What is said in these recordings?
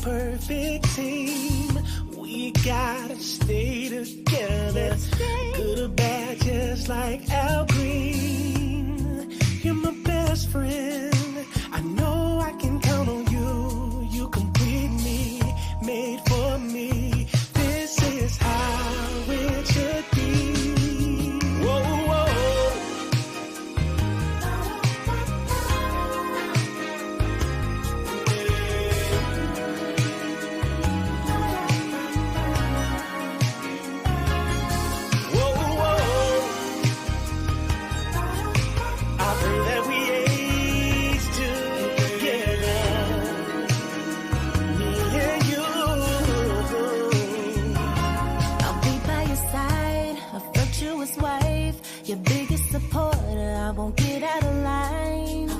perfect team. We gotta stay together. Good or bad, just like Al Green. You're my best friend. I know I can count on you. You complete me, made for me. This is how it should be. Whoa, whoa. Your biggest supporter, I won't get out of line.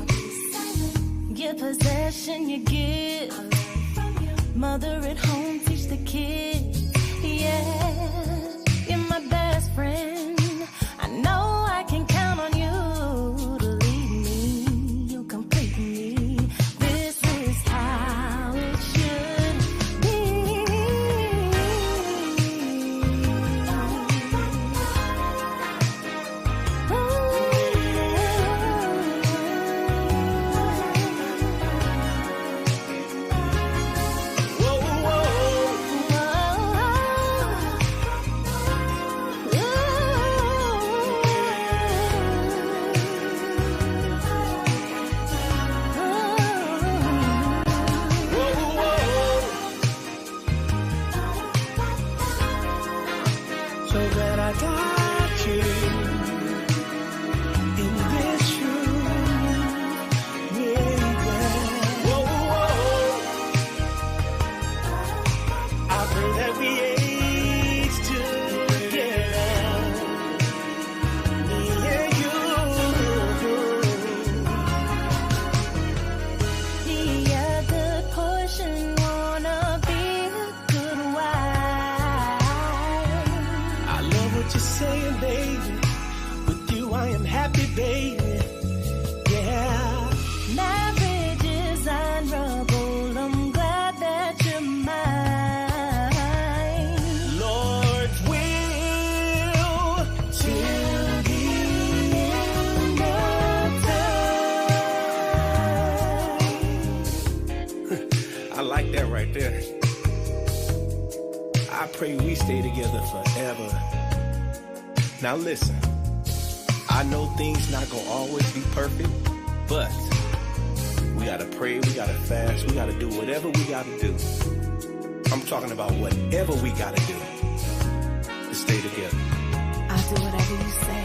Your possession, you give. Mother at home, teach the kids. Yeah, you're my best friend. I know I can count on you to lead me. You complete me. This is how it should be. Now listen, I know things not gonna always be perfect, but we gotta pray, we gotta fast, we gotta do whatever we gotta do. I'm talking about whatever we gotta do to stay together. I'll do whatever you say.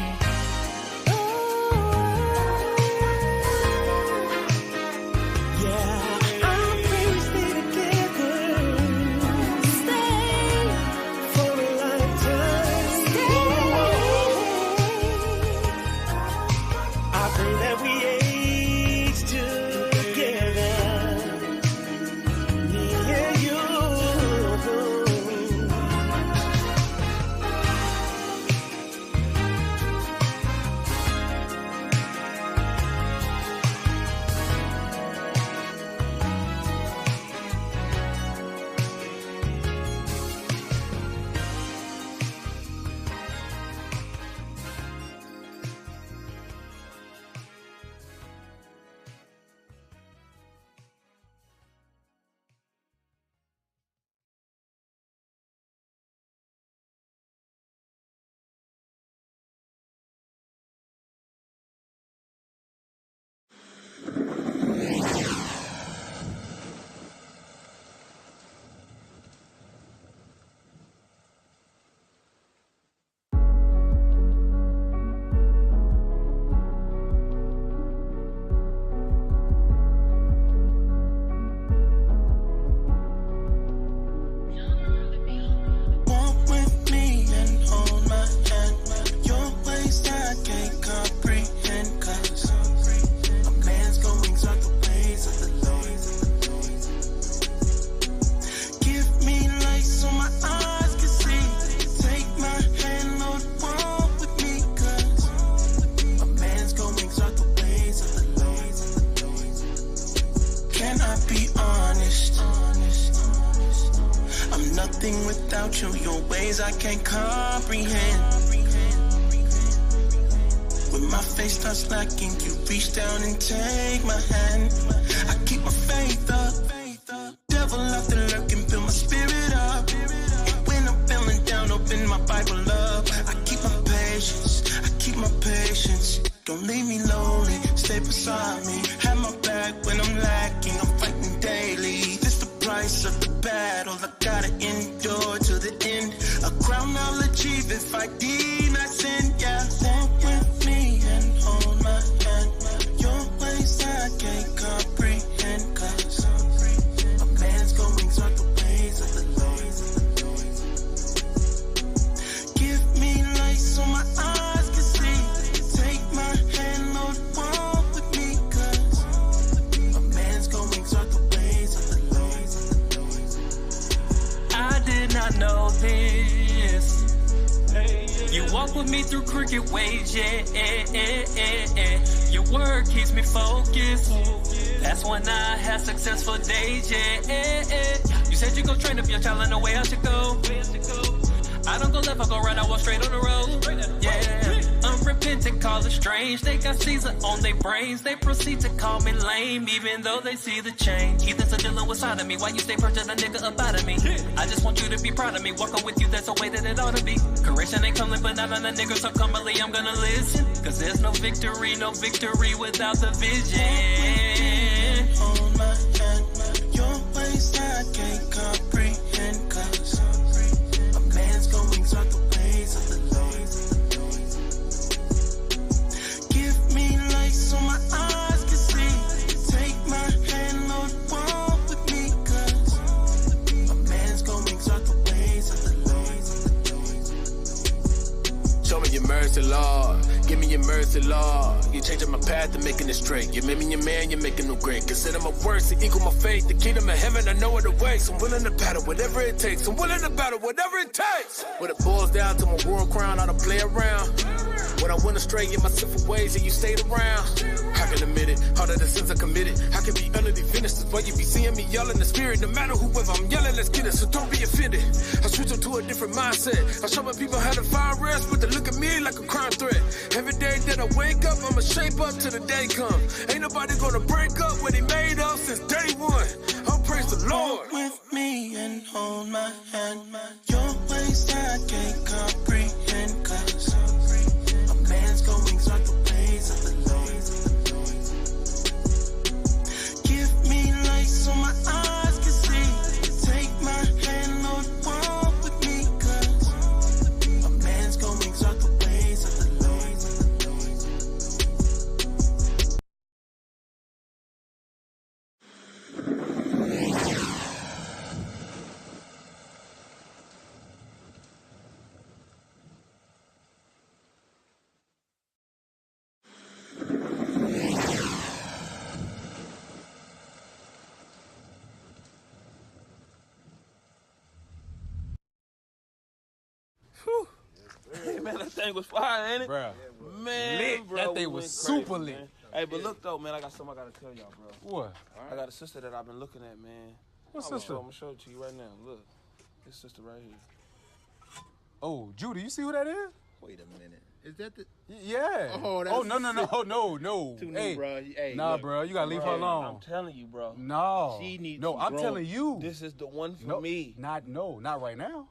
nothing without you. Your ways I can't comprehend. When my face starts lacking, you reach down and take my hand. I keep my faith up. Devil out there lurking, build my spirit up. And when I'm feeling down, open my Bible up. I keep my patience. Don't leave me lonely, stay beside me. Have my back when I'm lacking, I'm fighting daily. This the price of the battle, I gotta endure to the end. A crown I'll achieve if I deny sin, yeah. Walk with me and hold my hand. Your ways I can't comprehend, cause a man's goings are the ways of the Lord. Give me light so my eyes can see. Take my hand, Lord, walk with me, cause a man's goings are the ways of the Lord. I did not know this. You walk with me through crooked ways, yeah. Your word keeps me focused. That's when I have successful days, yeah. You said you gon' train up your child in the way I should go. I don't go left, I go right, I walk straight on the road. Yeah, unrepentant, call it strange. They got Caesar on their brains. They proceed to call me lame, even though they see the change. Heathens are dealing with side of me. Why you stay purchasing a nigga up out of me? I just want you to be proud of me. Walking with you, that's the way that it ought to be. Correction ain't coming, but not on the nigga, so commonly I'm gonna listen. Cause there's no victory without the vision. Hold my hand, your ways I can't comprehend, cause a man's goings are the ways of the Lord. Give me light so my eyes can see. Take my hand, Lord, walk with me, cause a man's goings are the ways of the Lord. Show me your mercy, Lord. Give me your mercy, Lord. You changing my path and making it straight. You made me your man, you're making it great. Consider my works to equal my faith. The kingdom of heaven, I know it awaits. I'm willing to battle whatever it takes. I'm willing to battle whatever it takes. When it boils down to my world crown, I don't play around. When I went astray in my sinful ways and you stayed around. How can I admit it? All of the sins I committed. How can be utterly finished? That's why you be seeing me yelling the spirit. No matter whoever I'm yelling, let's get it. So don't be offended. I switch up to a different mindset. I show my people how to find rest, but they look at me like a crime threat. Every day that I wake up, I'ma shape up till the day comes. Ain't nobody gonna break up what he made up since day one. I'll praise the Lord. Walk with me and hold my hand. Your ways I can't comprehend, cause a man's goings are the ways of the Lord. Give me light so my eyes can see. Take my hand, Lord, walk with me, cause a man's goings are the ways of the Lord. Hey, man, that thing was fire, ain't it? Bro, Man, lit. bro, That thing we was went super crazy, lit. man. Hey, but look, though, man, I got something I got to tell y'all, bro. What? I got a sister that I've been looking at, man. What I'm sister? going to show it to you right now. Look, this sister right here. Oh, Judy, you see who that is? Wait a minute. Is that the... Yeah. Oh, that's no. Too new, bro. Hey, nah, look, bro, you gotta leave her alone. I'm telling you, bro. No. She needs No, some I'm growth. telling you. This is the one for me. Not right now.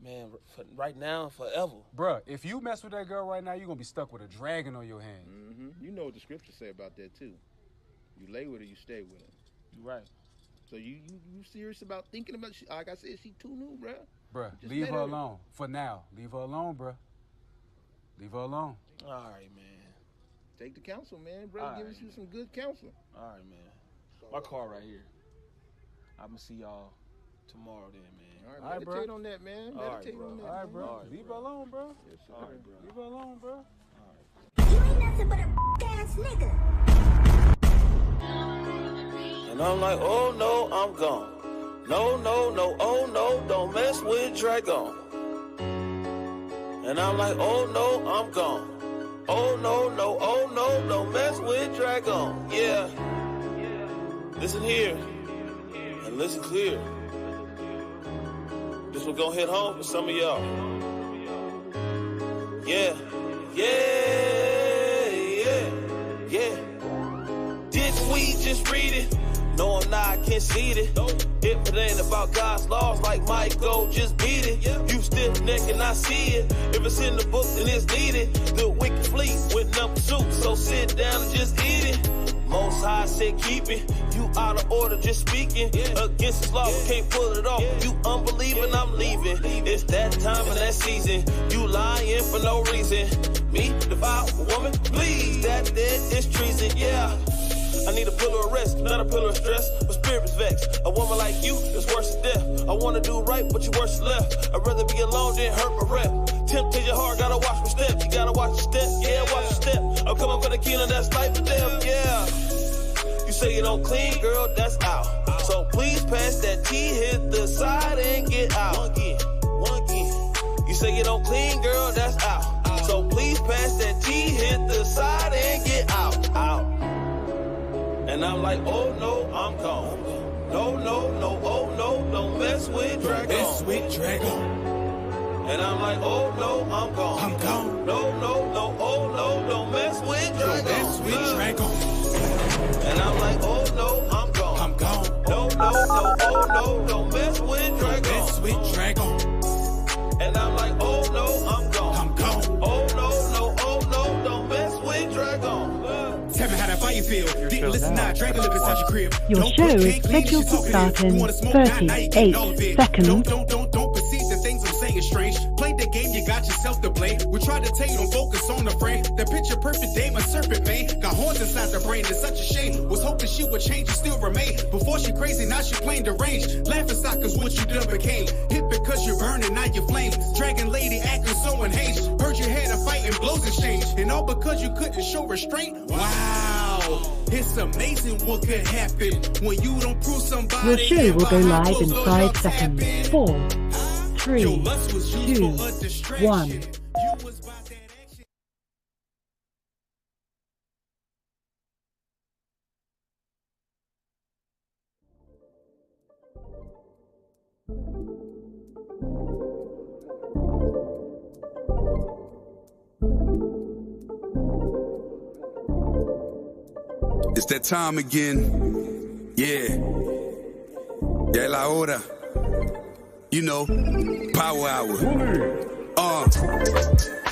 Man, for right now, forever. Bruh, if you mess with that girl right now, you're gonna be stuck with a dragon on your hand. Mm-hmm. You know what the scriptures say about that, too. You lay with her, you stay with her. You right. So you serious about thinking about... Like I said, she too new, bro. Bruh, Just leave let her alone. For now. Leave her alone, bruh. Leave her alone. All right, man. Take the counsel, man. Bro, All give right, us you some good counsel. All right, man. My car right here. I'm going to see y'all tomorrow then, man. All right, All right, meditate bro. on that, man. All right, Meditate bro. on that, All right, man. bro. All right, Leave bro. her alone, bro. Yes, sir. All right, bro. Leave her alone, bro. You ain't nothing but a ass nigga. And I'm like, oh no, I'm gone. No, oh no, don't mess with Dragon. And I'm like, oh no, I'm gone. Oh no, don't mess with Dragon. Yeah. Listen here and listen clear. The So we're gonna hit home for some of y'all. Yeah, yeah, yeah, yeah. Didn't we just read it? No, I'm not conceited. If it ain't about God's laws, like Michael, just beat it. You stiff neck and I see it. If it's in the book, then it's needed. The wicked fleet with number 2, so sit down and just eat it. Most High said keep it. You out of order, just speaking. Against his law, can't pull it off. You unbelieving, I'm leaving. It's that time and that season. You lying for no reason. Me, the vile woman, please. That is treason, yeah. I need a pillar of rest, not a pillar of stress. My spirit is vexed. A woman like you is worse than death. I wanna do right, but you worse than left. I'd rather be alone than hurt my rep. Temptation hard, gotta watch my step. You gotta watch your step, yeah, watch your step. I'm coming for the kingdom, that's life and death, yeah. You say you don't clean, girl, that's out. So please pass that tea, hit the side and get out. One again. You say you don't clean, girl, that's out. So please pass that tea, hit the side and get out. And I'm like, oh no, I'm gone. No, no, no, oh no, don't mess with Dragon. Mess with Dragon. And I'm like, oh no, I'm gone. I'm gone. No, no, no, oh no, don't mess with Dragon. Mess with Dragon. And I'm like, oh no, I'm gone. I'm gone. No, no, no, oh no, don't mess with Dragon. Mess with Dragon. And I'm like, oh no, I'm gone. I'm gone. Oh no, no, oh no, don't mess with Dragon. Tell me how that fire feel. Didn't listen, now Dragon live inside your crib. Your show is scheduled to start in 38 seconds. Don't perceive the things I'm saying strange. Play the game, you got yourself to blame. We try to tell you don't focus on the frame. The picture perfect dame, a serpent man. Got horns inside the brain, it's such a shame. Was hoping she would change and still remain. Before she crazy, now she plain deranged. Laughing stock is what you done became. Hit because you're burning, now you flame. Dragon lady acting so unhinged. Heard you had a fight and blows exchange. And all because you couldn't show restraint. Wow, it's amazing what could happen when you don't prove somebody. Your show will go live in 5 seconds. 4, 3, 2, 1. It's that time again. Yeah. Ya es la hora. You know, power hour.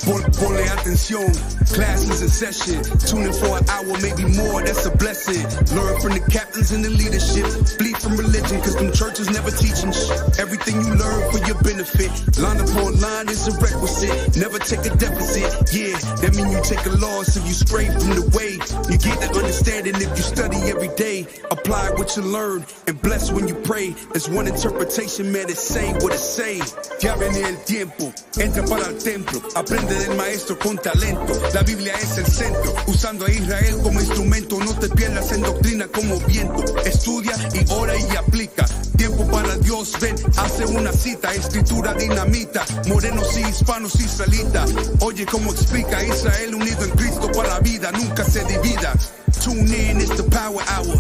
Ponle atención, class is in session. Tune in for an hour, maybe more, that's a blessing. Learn from the captains and the leadership. Bleed from religion, cause them churches never teaching shit. Everything you learn for your benefit. Line upon line is a requisite. Never take a deficit, yeah. That mean you take a loss if you stray from the way. You get the understanding if you study every day. Apply what you learn and bless when you pray. There's one interpretation, man, it's say what it say. Ya viene el tiempo, entra para el templo. Aprende del maestro con talento. La Biblia es el centro, usando a Israel como instrumento. No te pierdas en doctrina como viento. Estudia y ora y aplica. Tiempo para Dios, ven, hace una cita. Escritura dinamita, morenos y hispanos israelitas. Oye cómo explica Israel unido en Cristo para la vida, nunca se divida. Tune in, it's the power hour.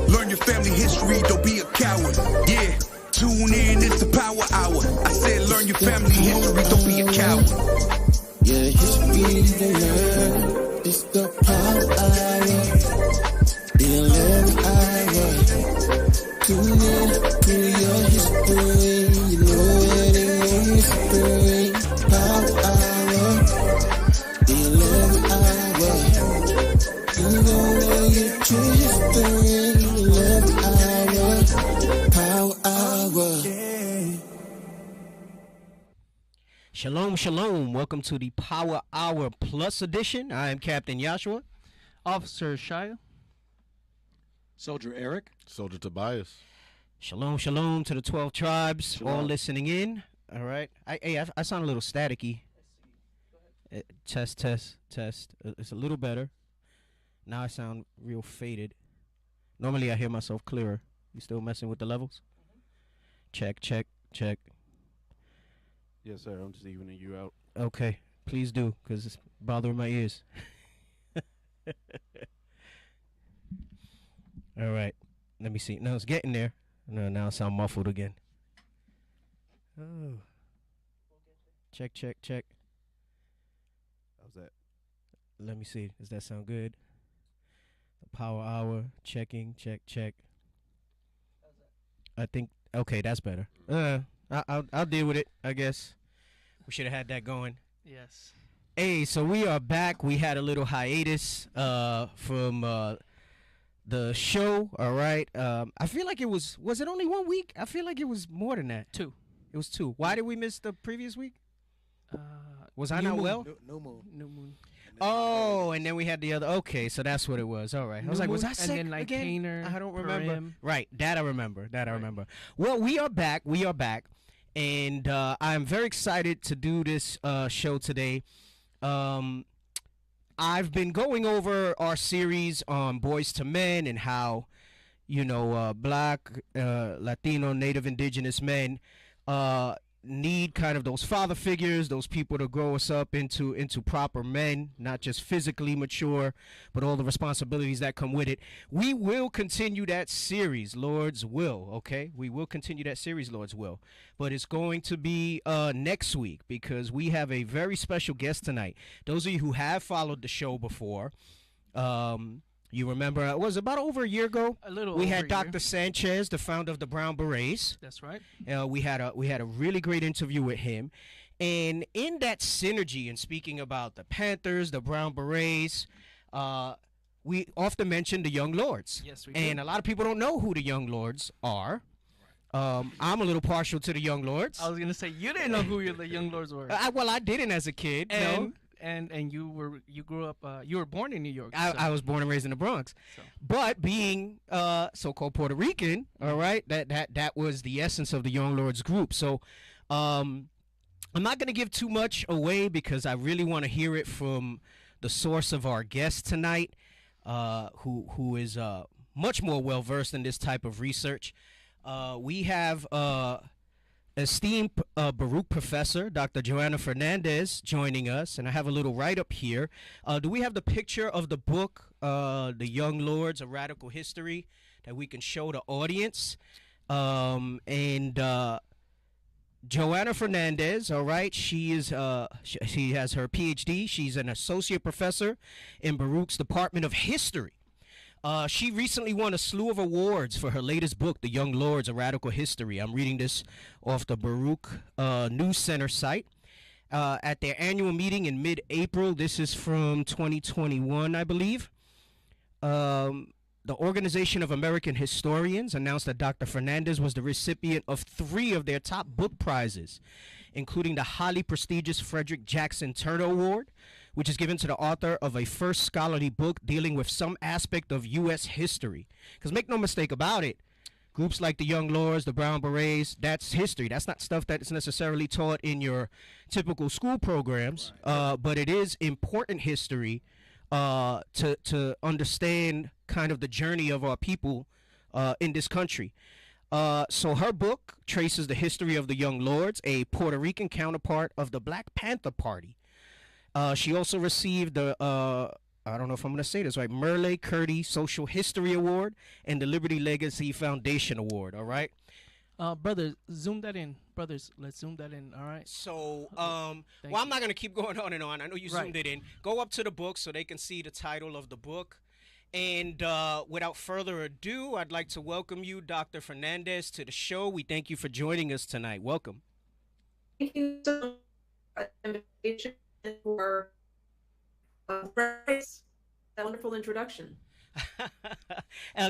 Learn your family history, don't be a coward. Yeah. Tune in, it's the power hour. I said learn your family history, don't be a coward. Yeah, history to learn. It's the power hour. The 11th hour. Tune in to your history. You know it ain't no mystery. Power hour. The 11th hour. You know you true history. 11th hour. Power hour. Shalom, shalom. Welcome to the Power Hour Plus edition. I am Captain Joshua. Officer Shia. Soldier Eric. Soldier Tobias. Shalom, shalom to the 12 tribes, Shalom. all listening in. All right. I sound a little staticky. Test. It's a little better. Now I sound real faded. Normally I hear myself clearer. You still messing with the levels? Check. Yes, sir. I'm just evening you out. Okay. Please do, because it's bothering my ears. All right. Let me see. No, it's getting there. No, now I sound muffled again. Oh. Check, check, check. How's that? Let me see. Does that sound good? The power hour. Checking, check, check. I think, okay, that's better. I'll deal with it, I guess. We should have had that going. Yes. Hey, so we are back. We had a little hiatus from the show, all right? I feel like it was it only 1 week? I feel like it was more than that. 2. It was 2. Why did we miss the previous week? Was I New not moon. well? New moon. New moon. Oh, and then we had the other. Okay, so that's what it was. All right. I was New like, was moon, I sick and then, like, again? Kaner, I don't remember. Purim. Right. That I remember. I remember. Well, we are back. And I'm very excited to do this show today. I've been going over our series on Boys to Men and how, Black, Latino, Native, Indigenous men need kind of those father figures, those people to grow us up into proper men, not just physically mature, but all the responsibilities that come with it. We will continue that series, Lord's will, okay? We will continue that series, Lord's will. But it's going to be next week because we have a very special guest tonight. Those of you who have followed the show before, you remember, it was about over a year ago. A little we over had a Dr. year. Sanchez, the founder of the Brown Berets. That's right. We had a really great interview with him, and in that synergy, and speaking about the Panthers, the Brown Berets, we often mention the Young Lords. Yes, we and do. a lot of people don't know who the Young Lords are. I'm a little partial to the Young Lords. I was gonna say you didn't know who the Young Lords were. I didn't as a kid. No. And you grew up you were born in New York. I was born and raised in the Bronx, but being so-called Puerto Rican, all right, that was the essence of the Young Lords group. So I'm not going to give too much away because I really want to hear it from the source of our guest tonight, who is much more well versed in this type of research. We have esteemed Baruch professor, Dr. Johanna Fernandez, joining us, and I have a little write-up here. Do we have the picture of the book, The Young Lords, A Radical History, that we can show the audience? Johanna Fernandez, all right, she has her PhD. She's an associate professor in Baruch's Department of History. She recently won a slew of awards for her latest book, The Young Lords, A Radical History. I'm reading this off the Baruch News Center site. At their annual meeting in mid-April, this is from 2021, I believe, the Organization of American Historians announced that Dr. Fernandez was the recipient of 3 of their top book prizes, including the highly prestigious Frederick Jackson Turner Award, which is given to the author of a first scholarly book dealing with some aspect of U.S. history. Because make no mistake about it, groups like the Young Lords, the Brown Berets, that's history. That's not stuff that is necessarily taught in your typical school programs, but it is important history to understand kind of the journey of our people in this country. So her book traces the history of the Young Lords, a Puerto Rican counterpart of the Black Panther Party. She also received the, I don't know if I'm going to say this right, Merle Curdy Social History Award and the Liberty Legacy Foundation Award, all right? Brothers, zoom that in. Brothers, let's zoom that in, all right? So, I'm not going to keep going on and on. I know you zoomed it in. Go up to the book so they can see the title of the book. And without further ado, I'd like to welcome you, Dr. Fernandez, to the show. We thank you for joining us tonight. Welcome. Thank you so much for the invitation and for that wonderful introduction.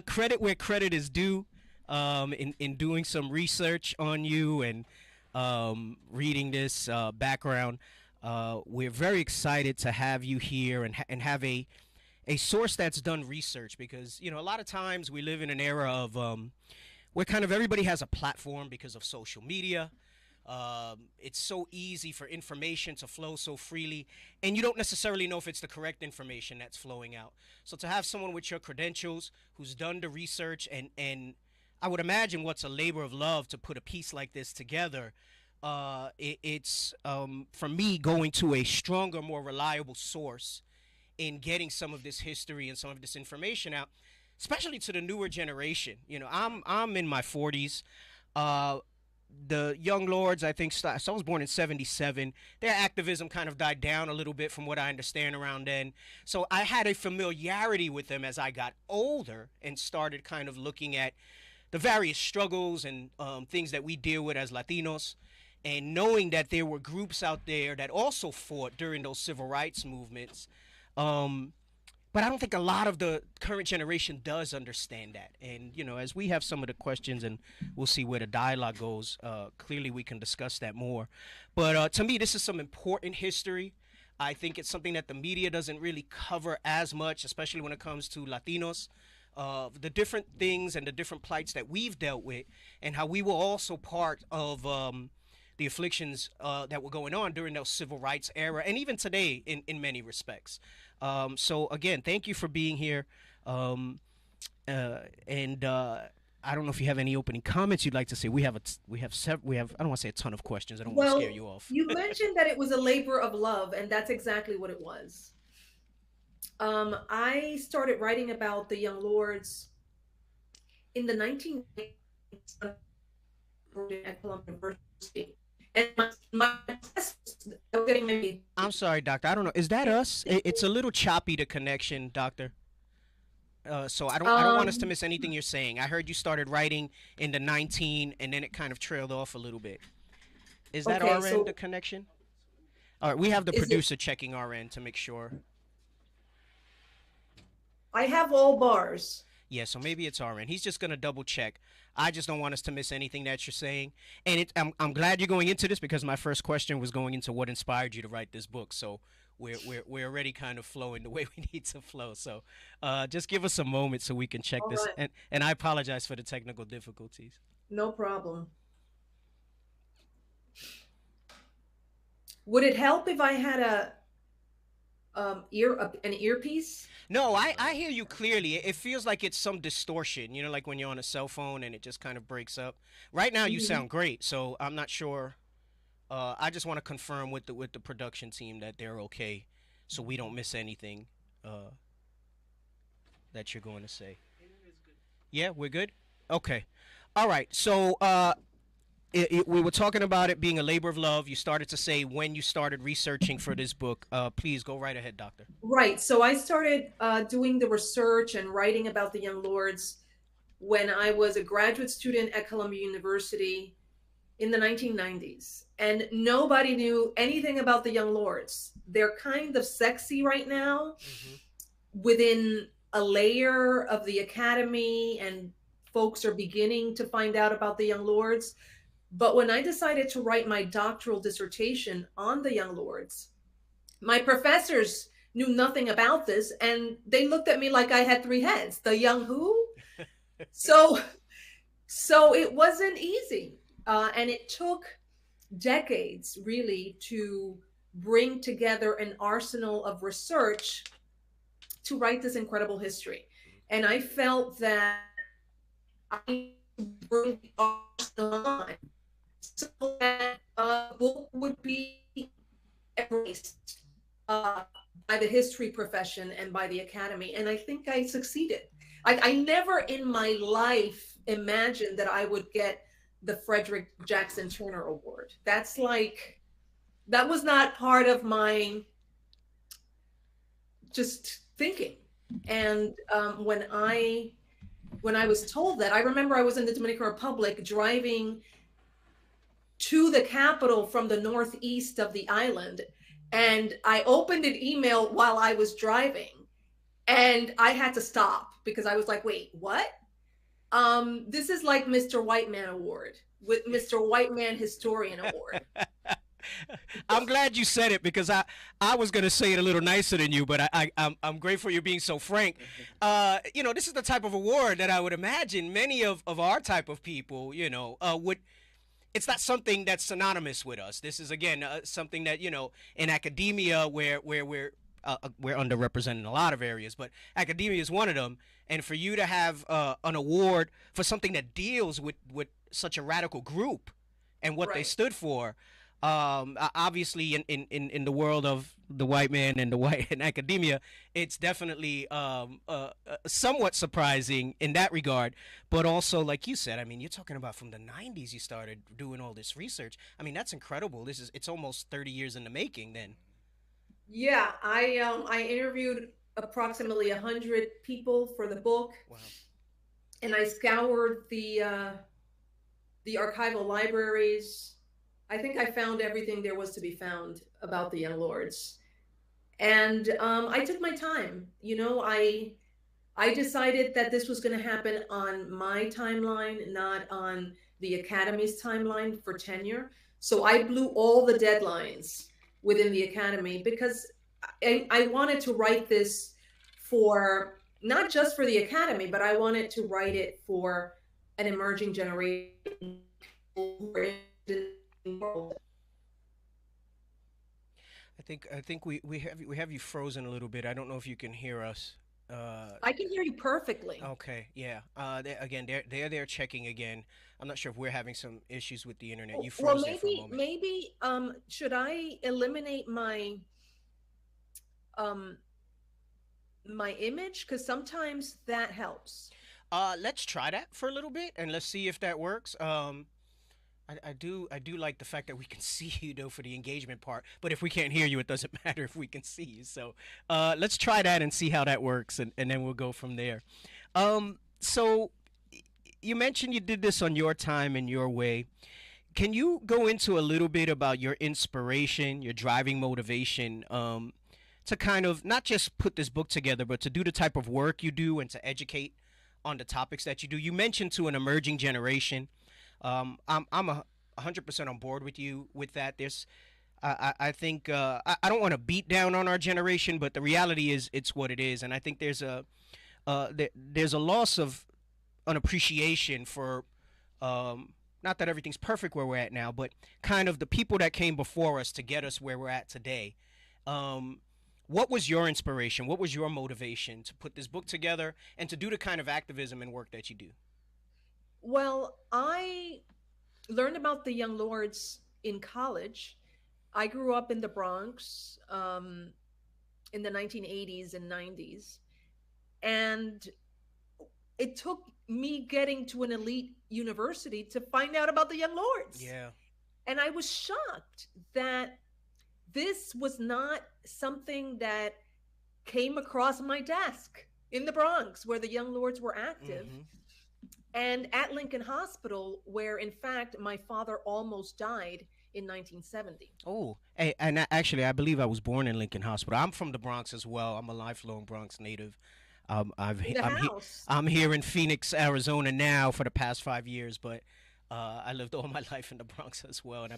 Credit where credit is due. In doing some research on you and reading this background, we're very excited to have you here and have a source that's done research, because a lot of times we live in an era of where kind of everybody has a platform because of social media. It's so easy for information to flow so freely, and you don't necessarily know if it's the correct information that's flowing out. So to have someone with your credentials who's done the research, and I would imagine what's a labor of love to put a piece like this together, it's for me going to a stronger, more reliable source in getting some of this history and some of this information out, especially to the newer generation. I'm in my 40s. the Young Lords, I think, so I was born in '77. Their activism kind of died down a little bit from what I understand around then. So I had a familiarity with them as I got older and started kind of looking at the various struggles and things that we deal with as Latinos, and knowing that there were groups out there that also fought during those civil rights movements. But I don't think a lot of the current generation does understand that. And, you know, as we have some of the questions and we'll see where the dialogue goes, clearly we can discuss that more. But to me, this is some important history. I think it's something that the media doesn't really cover as much, especially when it comes to Latinos. The different things and the different plights that we've dealt with, and how we were also part of the afflictions that were going on during those civil rights era, and even today in many respects. So again, thank you for being here. I don't know if you have any opening comments you'd like to say. We have I don't want to say a ton of questions. I don't want to scare you off. You mentioned that it was a labor of love, and that's exactly what it was. I started writing about the Young Lords in the 1990s at Columbia University. And my getting maybe. I'm sorry, Doctor. I don't know. Is that us? It's a little choppy, the connection, Doctor. So I don't want us to miss anything you're saying. I heard you started writing in the 19, and then it kind of trailed off a little bit. Is that our end, the connection? All right, we have the producer checking our end to make sure. I have all bars. Yeah, so maybe it's our end. He's just gonna double check. I just don't want us to miss anything that you're saying. And I'm glad you're going into this, because my first question was going into what inspired you to write this book. So we're already kind of flowing the way we need to flow. So just give us a moment so we can check this. Right. And I apologize for the technical difficulties. No problem. Would it help if I had an earpiece? No, I hear you clearly. It feels like it's some distortion, you know, like when you're on a cell phone and it just kind of breaks up. Right now, you sound great, so I'm not sure. I just want to confirm with the production team that they're okay, so we don't miss anything that you're going to say. Yeah, we're good? Okay. All right, so we were talking about it being a labor of love. You started to say when you started researching for this book. Please go right ahead, Doctor. Right. So I started doing the research and writing about the Young Lords when I was a graduate student at Columbia University in the 1990s. And nobody knew anything about the Young Lords. They're kind of sexy right now within a layer of the academy, and folks are beginning to find out about the Young Lords. But when I decided to write my doctoral dissertation on the Young Lords, my professors knew nothing about this, and they looked at me like I had three heads. The young who? So it wasn't easy. And it took decades, really, to bring together an arsenal of research to write this incredible history. And I felt that I bring the arsenal on, so that book would be embraced by the history profession and by the academy. And I think I succeeded. I never in my life imagined that I would get the Frederick Jackson Turner Award. That was not part of my just thinking. And when I was told that, I remember I was in the Dominican Republic driving to the capital from the northeast of the island, and I opened an email while I was driving, and I had to stop because I was like, wait, what? This is like Mr. White Man Award with Mr. White Man Historian Award. I'm glad you said it, because I was going to say it a little nicer than you, but I'm grateful you're being so frank. You know, this is the type of award that I would imagine many of our type of people, you know, would. It's not something that's synonymous with us. This is, again, something that, you know, in academia where we're underrepresented in a lot of areas, but academia is one of them. And for you to have an award for something that deals with such a radical group and what they stood for, Obviously in the world of the white man and the white in academia, it's definitely somewhat surprising in that regard. But also, like you said, I mean, you're talking about from the 90s you started doing all this research. I mean, that's incredible. It's almost 30 years in the making then. Yeah, I interviewed approximately 100 people for the book. Wow. And I scoured the archival libraries. I think I found everything there was to be found about the Young Lords. And I took my time. You know, I decided that this was going to happen on my timeline, not on the Academy's timeline for tenure. So I blew all the deadlines within the Academy because I wanted to write this for not just for the Academy, but I wanted to write it for an emerging generation. I think we have you frozen a little bit. I don't know if you can hear us. I can hear you perfectly. Okay, yeah. Again, they're checking again. I'm not sure if we're having some issues with the internet. You froze there for a moment. Maybe should I eliminate my my image, because sometimes that helps. Let's try that for a little bit and let's see if that works. I do like the fact that we can see you though for the engagement part, but if we can't hear you, it doesn't matter if we can see you. So let's try that and see how that works, and then we'll go from there. So you mentioned you did this on your time and your way. Can you go into a little bit about your inspiration, your driving motivation, to kind of not just put this book together, but to do the type of work you do and to educate on the topics that you do? You mentioned to an emerging generation. I'm 100% on board with you with that. I think I don't want to beat down on our generation, but the reality is it's what it is, and I think there's a loss of an appreciation for not that everything's perfect where we're at now, but kind of the people that came before us to get us where we're at today. What was your inspiration? What was your motivation to put this book together and to do the kind of activism and work that you do? Well, I learned about the Young Lords in college. I grew up in the Bronx in the 1980s and 90s. And it took me getting to an elite university to find out about the Young Lords. Yeah. And I was shocked that this was not something that came across my desk in the Bronx, where the Young Lords were active. Mm-hmm. And at Lincoln Hospital, where in fact my father almost died in 1970. Oh, hey, and actually, I believe I was born in Lincoln Hospital. I'm from the Bronx as well. I'm a lifelong Bronx native. I'm here in Phoenix, Arizona now for the past 5 years, but I lived all my life in the Bronx as well, and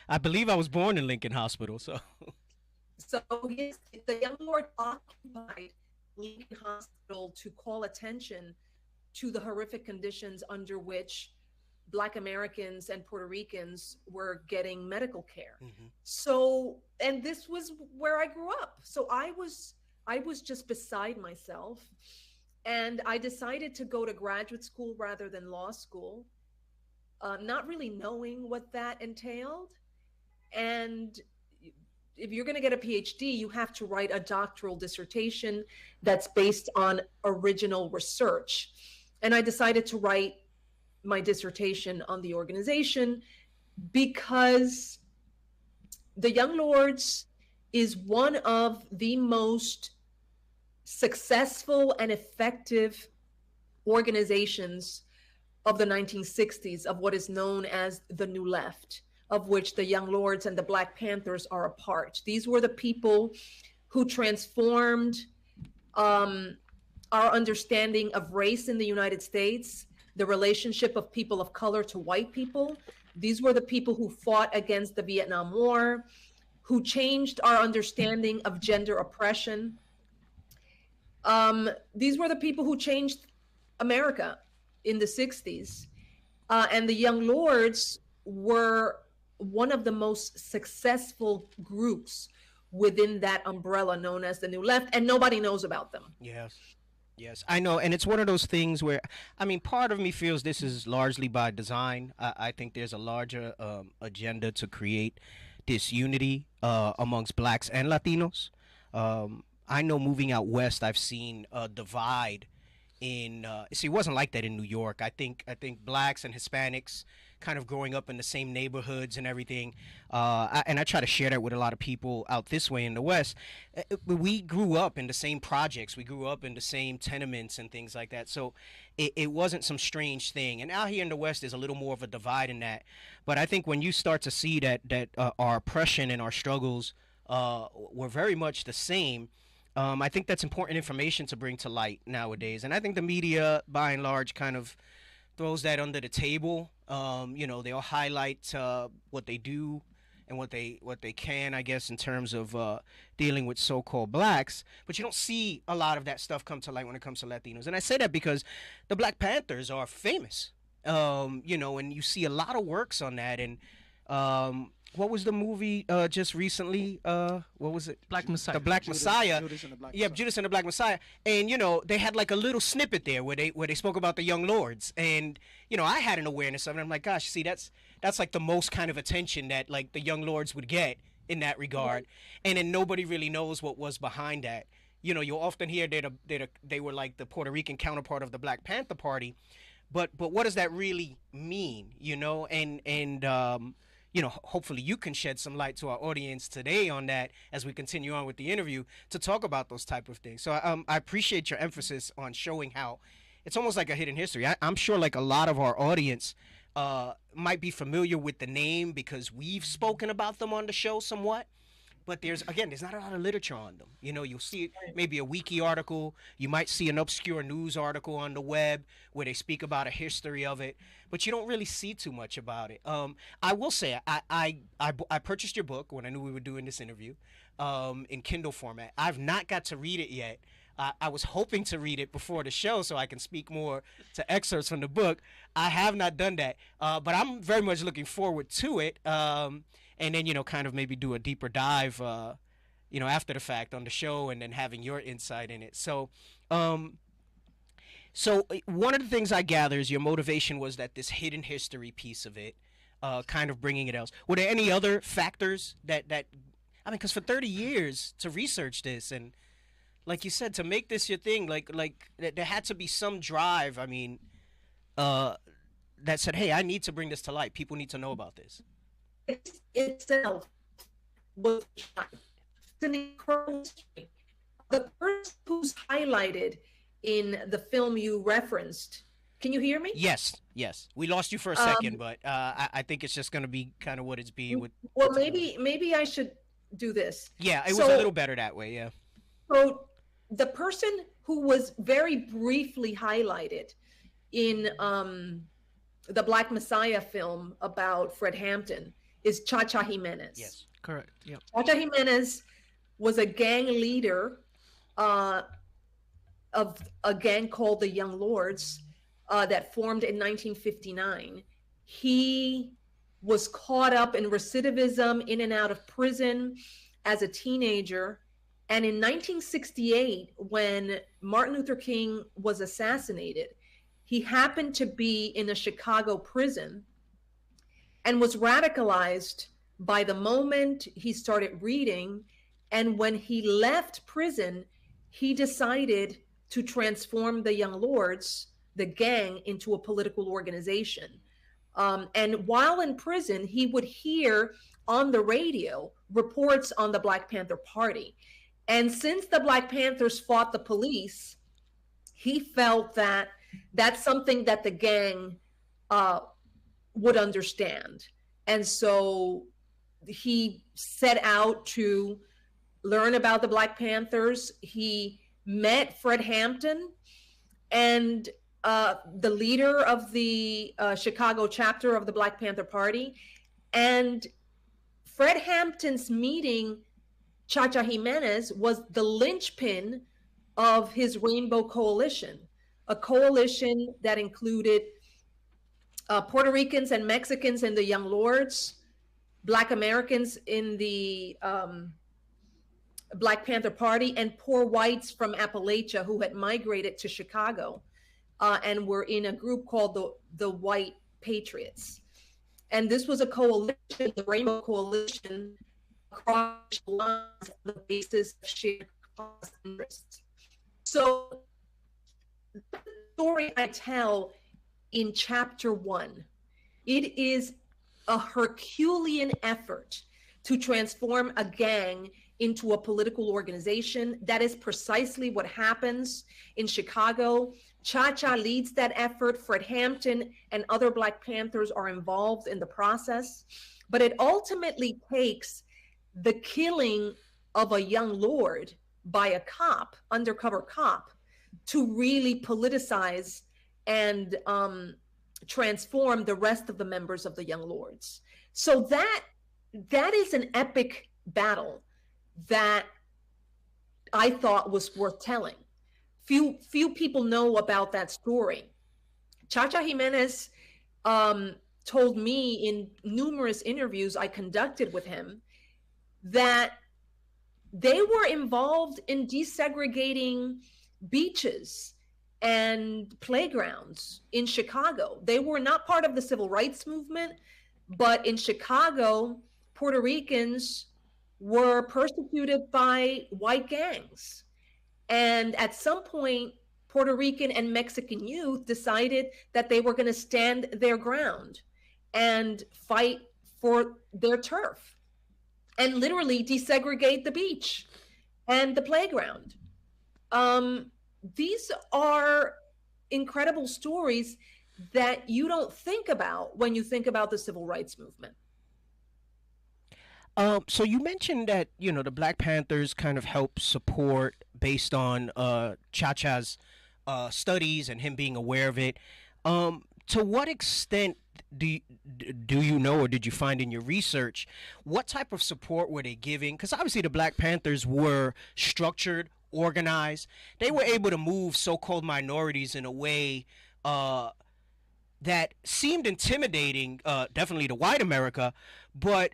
I believe I was born in Lincoln Hospital. So yes, the Young Lord occupied Lincoln Hospital to call attention to the horrific conditions under which Black Americans and Puerto Ricans were getting medical care. Mm-hmm. So, and this was where I grew up. So I was just beside myself, and I decided to go to graduate school rather than law school, not really knowing what that entailed. And if you're going to get a PhD, you have to write a doctoral dissertation that's based on original research. And I decided to write my dissertation on the organization because the Young Lords is one of the most successful and effective organizations of the 1960s, of what is known as the New Left, of which the Young Lords and the Black Panthers are a part. These were the people who transformed our understanding of race in the United States, the relationship of people of color to white people. These were the people who fought against the Vietnam War, who changed our understanding of gender oppression. These were the people who changed America in the 60s. And the Young Lords were one of the most successful groups within that umbrella known as the New Left, and nobody knows about them. Yes. Yes, I know, and it's one of those things where, I mean, part of me feels this is largely by design. I think there's a larger agenda to create this unity amongst blacks and Latinos. I know moving out west, I've seen a divide in see, it wasn't like that in New York. I think blacks and Hispanics kind of growing up in the same neighborhoods and everything, and I try to share that with a lot of people out this way in the West. We grew up in the same projects, we grew up in the same tenements and things like that, so it wasn't some strange thing. And out here in the West there's a little more of a divide in that, but I think when you start to see that our oppression and our struggles were very much the same. I think that's important information to bring to light nowadays, and I think the media, by and large, kind of throws that under the table. They'll highlight what they do and what they can, I guess, in terms of dealing with so-called blacks, but you don't see a lot of that stuff come to light when it comes to Latinos. And I say that because the Black Panthers are famous, and you see a lot of works on that. And what was the movie just recently? What was it? Black Messiah. The Black Messiah. Judas and the Black Yeah, Messiah. Judas and the Black Messiah. And they had like a little snippet there where they spoke about the young lords. And I had an awareness of it. I'm like, gosh, see, that's like the most kind of attention that like the young lords would get in that regard. And then nobody really knows what was behind that. You'll often hear they were like the Puerto Rican counterpart of the Black Panther Party, but what does that really mean? Hopefully you can shed some light to our audience today on that as we continue on with the interview to talk about those type of things. So I appreciate your emphasis on showing how it's almost like a hidden history. I'm sure like a lot of our audience might be familiar with the name because we've spoken about them on the show somewhat. But there's not a lot of literature on them. You'll see maybe a wiki article. You might see an obscure news article on the web where they speak about a history of it, but you don't really see too much about it. I will say I purchased your book when I knew we were doing this interview in Kindle format. I've not got to read it yet. I was hoping to read it before the show so I can speak more to excerpts from the book. I have not done that, but I'm very much looking forward to it. And then, kind of maybe do a deeper dive, after the fact on the show and then having your insight in it. So one of the things I gather is your motivation was that this hidden history piece of it, kind of bringing it else. Were there any other factors because for 30 years to research this and like you said, to make this your thing, like there had to be some drive, that said, hey, I need to bring this to light. People need to know about this. Itself was an incredible story. The person who's highlighted in the film you referenced, can you hear me? Yes. We lost you for a second, but I think it's just going to be kind of what it's being with. Well, maybe I should do this. Yeah, it was a little better that way. Yeah. So the person who was very briefly highlighted in the Black Messiah film about Fred Hampton is Cha-Cha Jimenez. Yes, correct. Yep. Cha-Cha Jimenez was a gang leader of a gang called the Young Lords that formed in 1959. He was caught up in recidivism, in and out of prison as a teenager. And in 1968, when Martin Luther King was assassinated, he happened to be in a Chicago prison and was radicalized by the moment he started reading. And when he left prison, he decided to transform the Young Lords, the gang, into a political organization. And while in prison, he would hear on the radio reports on the Black Panther Party. And since the Black Panthers fought the police, he felt that that's something that the gang would understand. And so he set out to learn about the Black Panthers. He met Fred Hampton and the leader of the Chicago chapter of the Black Panther Party. And Fred Hampton's meeting Cha-Cha Jimenez was the linchpin of his Rainbow Coalition, a coalition that included Puerto Ricans and Mexicans in the Young Lords, Black Americans in the Black Panther Party, and poor whites from Appalachia who had migrated to Chicago and were in a group called the White Patriots. And this was a coalition, the Rainbow Coalition, across lines on the basis of shared cause interests. So the story I tell in chapter 1, it is a Herculean effort to transform a gang into a political organization. That is precisely what happens in Chicago. Cha-Cha leads that effort. Fred Hampton and other Black Panthers are involved in the process. But it ultimately takes the killing of a young lord by a cop, undercover cop, to really politicize and transform the rest of the members of the Young Lords. So that is an epic battle that I thought was worth telling. Few people know about that story. Cha-Cha Jimenez told me in numerous interviews I conducted with him that they were involved in desegregating beaches and playgrounds in Chicago. They were not part of the civil rights movement, but in Chicago, Puerto Ricans were persecuted by white gangs. And at some point, Puerto Rican and Mexican youth decided that they were going to stand their ground and fight for their turf and literally desegregate the beach and the playground. These are incredible stories that you don't think about when you think about the civil rights movement. So you mentioned that, you know, the Black Panthers kind of help support based on Cha-Cha's studies and him being aware of it. To what extent do you know, or did you find in your research, what type of support were they giving? Because obviously the Black Panthers were structured, organized. They were able to move so-called minorities in a way that seemed intimidating, definitely to white America, but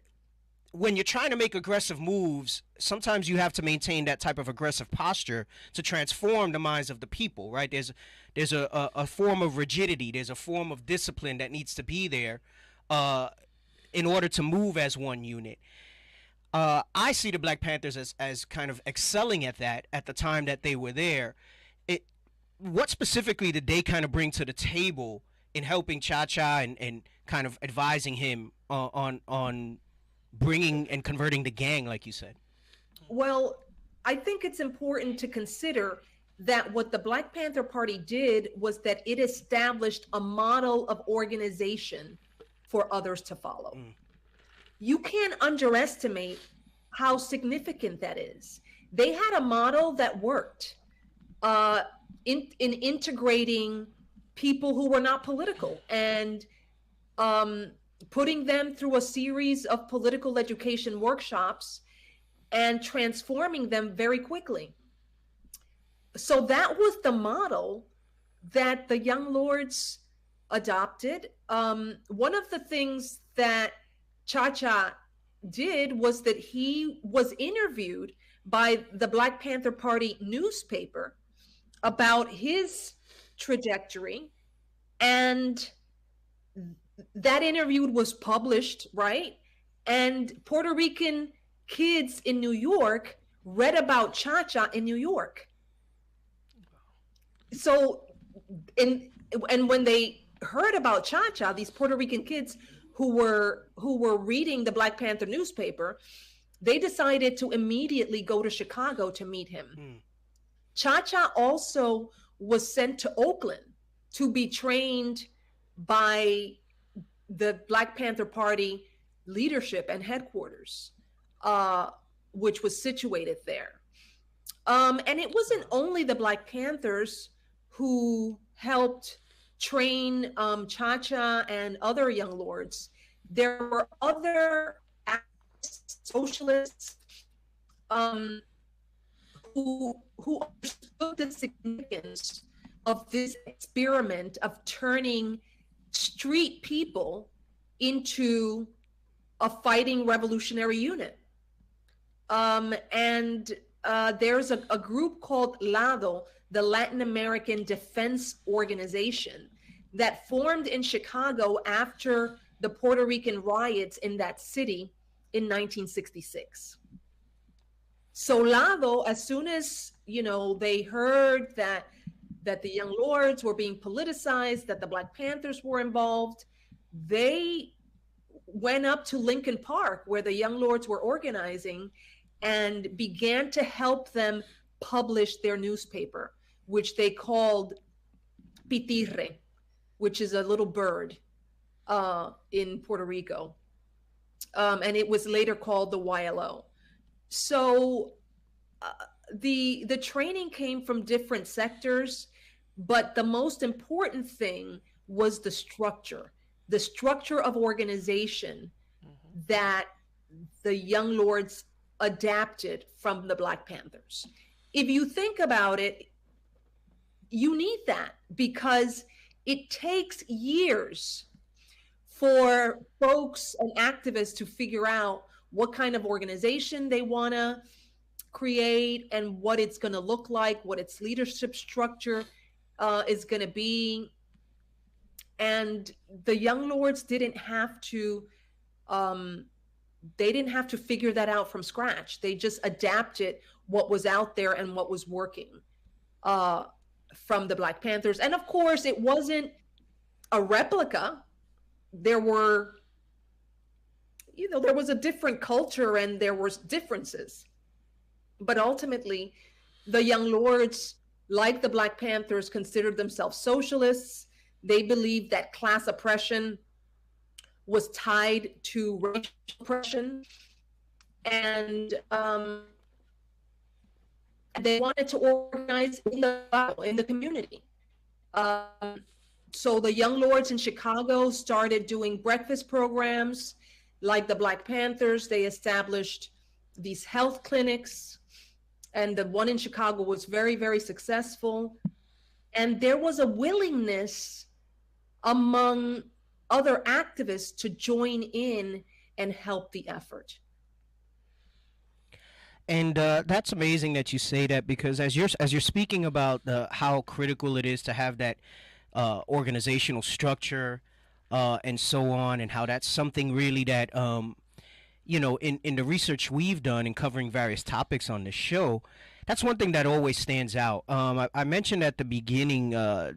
when you're trying to make aggressive moves, sometimes you have to maintain that type of aggressive posture to transform the minds of the people, right? There's a form of rigidity. There's a form of discipline that needs to be there in order to move as one unit. I see the Black Panthers as kind of excelling at that at the time that they were there. What specifically did they kind of bring to the table in helping Cha-Cha and kind of advising him on bringing and converting the gang, like you said? Well, I think it's important to consider that what the Black Panther Party did was that it established a model of organization for others to follow. You can't underestimate how significant that is. They had a model that worked in integrating people who were not political and putting them through a series of political education workshops and transforming them very quickly. So that was the model that the Young Lords adopted. One of the things that Cha-Cha did was that he was interviewed by the Black Panther Party newspaper about his trajectory, and that interview was published, right? And Puerto Rican kids in New York read about Cha-Cha in New York. So, and when they heard about Cha-Cha, these Puerto Rican kids who were reading the Black Panther newspaper, they decided to immediately go to Chicago to meet him. Cha-Cha also was sent to Oakland to be trained by the Black Panther Party leadership and headquarters, which was situated there. And it wasn't only the Black Panthers who helped train Cha-Cha and other Young Lords. There were other socialists who understood the significance of this experiment of turning street people into a fighting revolutionary unit. And there's a group called LADO, the Latin American Defense Organization, that formed in Chicago after the Puerto Rican riots in that city in 1966. So LADO, as soon as, you know, they heard that the Young Lords were being politicized, that the Black Panthers were involved, they went up to Lincoln Park, where the Young Lords were organizing, and began to help them publish their newspaper, which they called Pitirre, which is a little bird in Puerto Rico. And it was later called the YLO. So the training came from different sectors, but the most important thing was the structure of organization that the Young Lords adapted from the Black Panthers. If you think about it, you need that, because it takes years for folks and activists to figure out what kind of organization they want to create and what it's going to look like, what its leadership structure is going to be. And the Young Lords didn't have to figure that out from scratch. They just adapted what was out there and what was working from the Black Panthers. And of course, it wasn't a replica. There was a different culture and there was differences. But ultimately, the Young Lords, like the Black Panthers, considered themselves socialists. They believed that class oppression was tied to racial oppression, and they wanted to organize in the community. So the Young Lords in Chicago started doing breakfast programs like the Black Panthers. They established these health clinics, and the one in Chicago was very, very successful. And there was a willingness among other activists to join in and help the effort. And that's amazing that you say that, because as you're speaking about how critical it is to have that organizational structure and so on, and how that's something really that in the research we've done in covering various topics on this show, that's one thing that always stands out. I mentioned at the beginning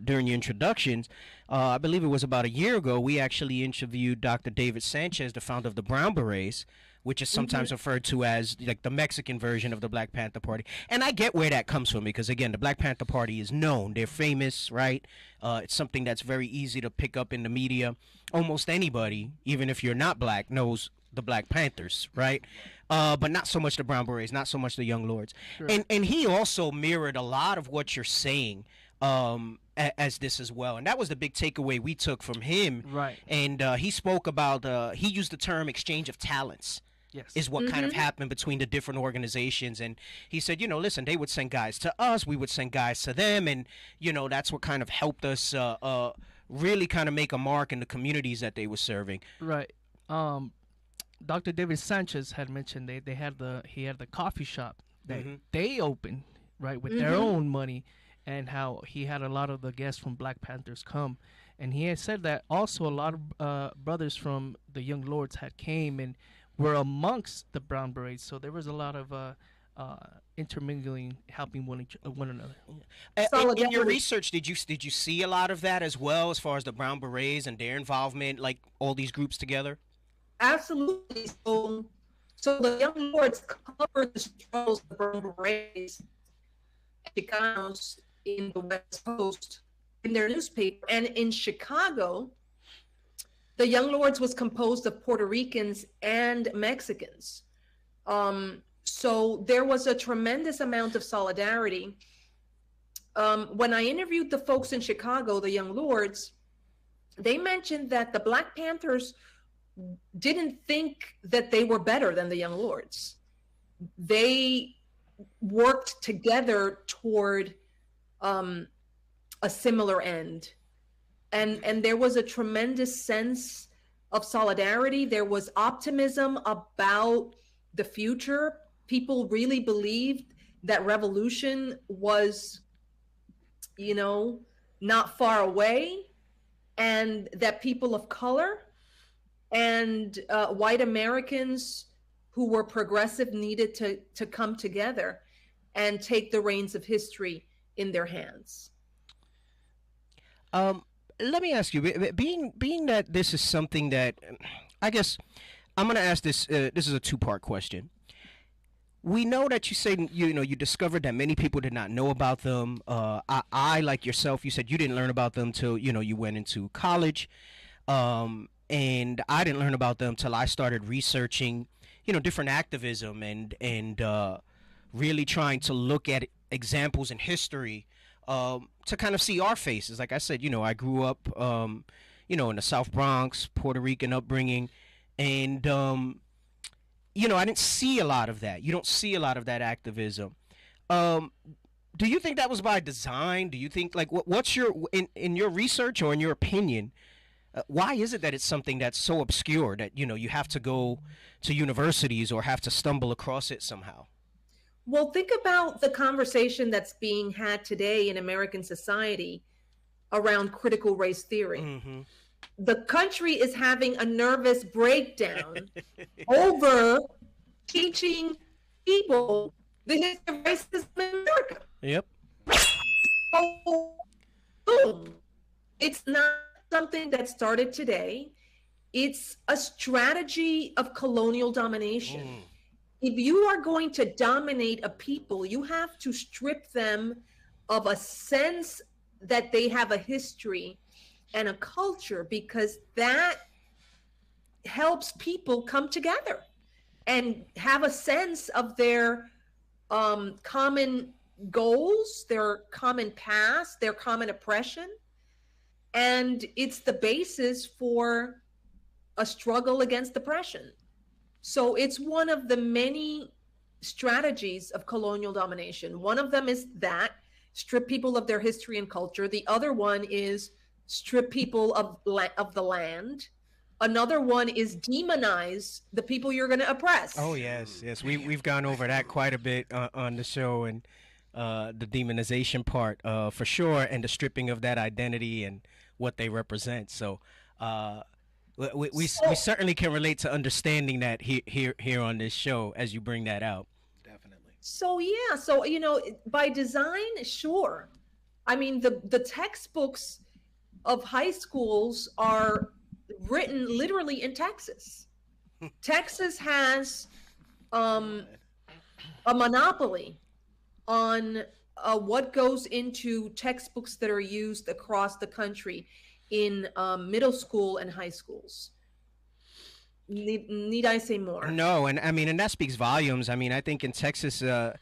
during your introductions, I believe it was about a year ago, we actually interviewed Dr. David Sanchez, the founder of the Brown Berets, which is sometimes referred to as like the Mexican version of the Black Panther Party. And I get where that comes from, because again, the Black Panther Party is known. They're famous, right? It's something that's very easy to pick up in the media. Almost anybody, even if you're not black, knows the Black Panthers, right? But not so much the Brown Berets, not so much the Young Lords. Sure. And he also mirrored a lot of what you're saying as this as well. And that was the big takeaway we took from him. Right. And he spoke about, he used the term exchange of talents. Yes. Is what kind of happened between the different organizations. And he said, listen, they would send guys to us, we would send guys to them, and that's what kind of helped us really kind of make a mark in the communities that they were serving. Right. Dr. David Sanchez had mentioned he had the coffee shop that they opened, right, with their own money, and how he had a lot of the guests from Black Panthers come. And he had said that also a lot of brothers from the Young Lords had came and were amongst the Brown Berets, so there was a lot of intermingling, helping one another. In your research, did you see a lot of that as well, as far as the Brown Berets and their involvement, like all these groups together? Absolutely. So the Young Lords covered the struggles of the Brown Berets, Chicanos in the West Coast in their newspaper, and in Chicago, the Young Lords was composed of Puerto Ricans and Mexicans. So there was a tremendous amount of solidarity. When I interviewed the folks in Chicago, the Young Lords, they mentioned that the Black Panthers didn't think that they were better than the Young Lords. They worked together toward a similar end. And there was a tremendous sense of solidarity. There was optimism about the future. People really believed that revolution was, you know, not far away, and that people of color and white Americans who were progressive needed to come together and take the reins of history in their hands. Let me ask you, being that this is something that, I guess I'm going to ask this. This is a two-part question. We know that you say, you know, you discovered that many people did not know about them. I like yourself, you said you didn't learn about them till, you know, you went into college. And I didn't learn about them till I started researching, you know, different activism and really trying to look at examples in history to kind of see our faces. Like I said, you know, I grew up, you know, in the South Bronx, Puerto Rican upbringing, and you know, I didn't see a lot of that. You don't see a lot of that activism. Do you think that was by design? Do you think, like, what's your, in your research or in your opinion, why is it that it's something that's so obscure that, you know, you have to go to universities or have to stumble across it somehow? Well, think about the conversation that's being had today in American society around critical race theory. Mm-hmm. The country is having a nervous breakdown over teaching people the history of racism in America. Yep. Oh, boom. It's not something that started today. It's a strategy of colonial domination. Mm. If you are going to dominate a people, you have to strip them of a sense that they have a history and a culture, because that helps people come together and have a sense of their common goals, their common past, their common oppression. And it's the basis for a struggle against oppression. So it's one of the many strategies of colonial domination. One of them is that, strip people of their history and culture. The other one is strip people of the land. Another one is demonize the people you're going to oppress. Oh, yes. We've gone over that quite a bit on the show, and the demonization part for sure, and the stripping of that identity and what they represent. So we certainly can relate to understanding that here on this show as you bring that out. Definitely. So yeah, so you know, by design, sure. I mean, the textbooks of high schools are written literally in Texas. Texas has a monopoly on what goes into textbooks that are used across the country in middle school and high schools. Need I say more? No, and I mean, and that speaks volumes. I mean, I think in Texas, I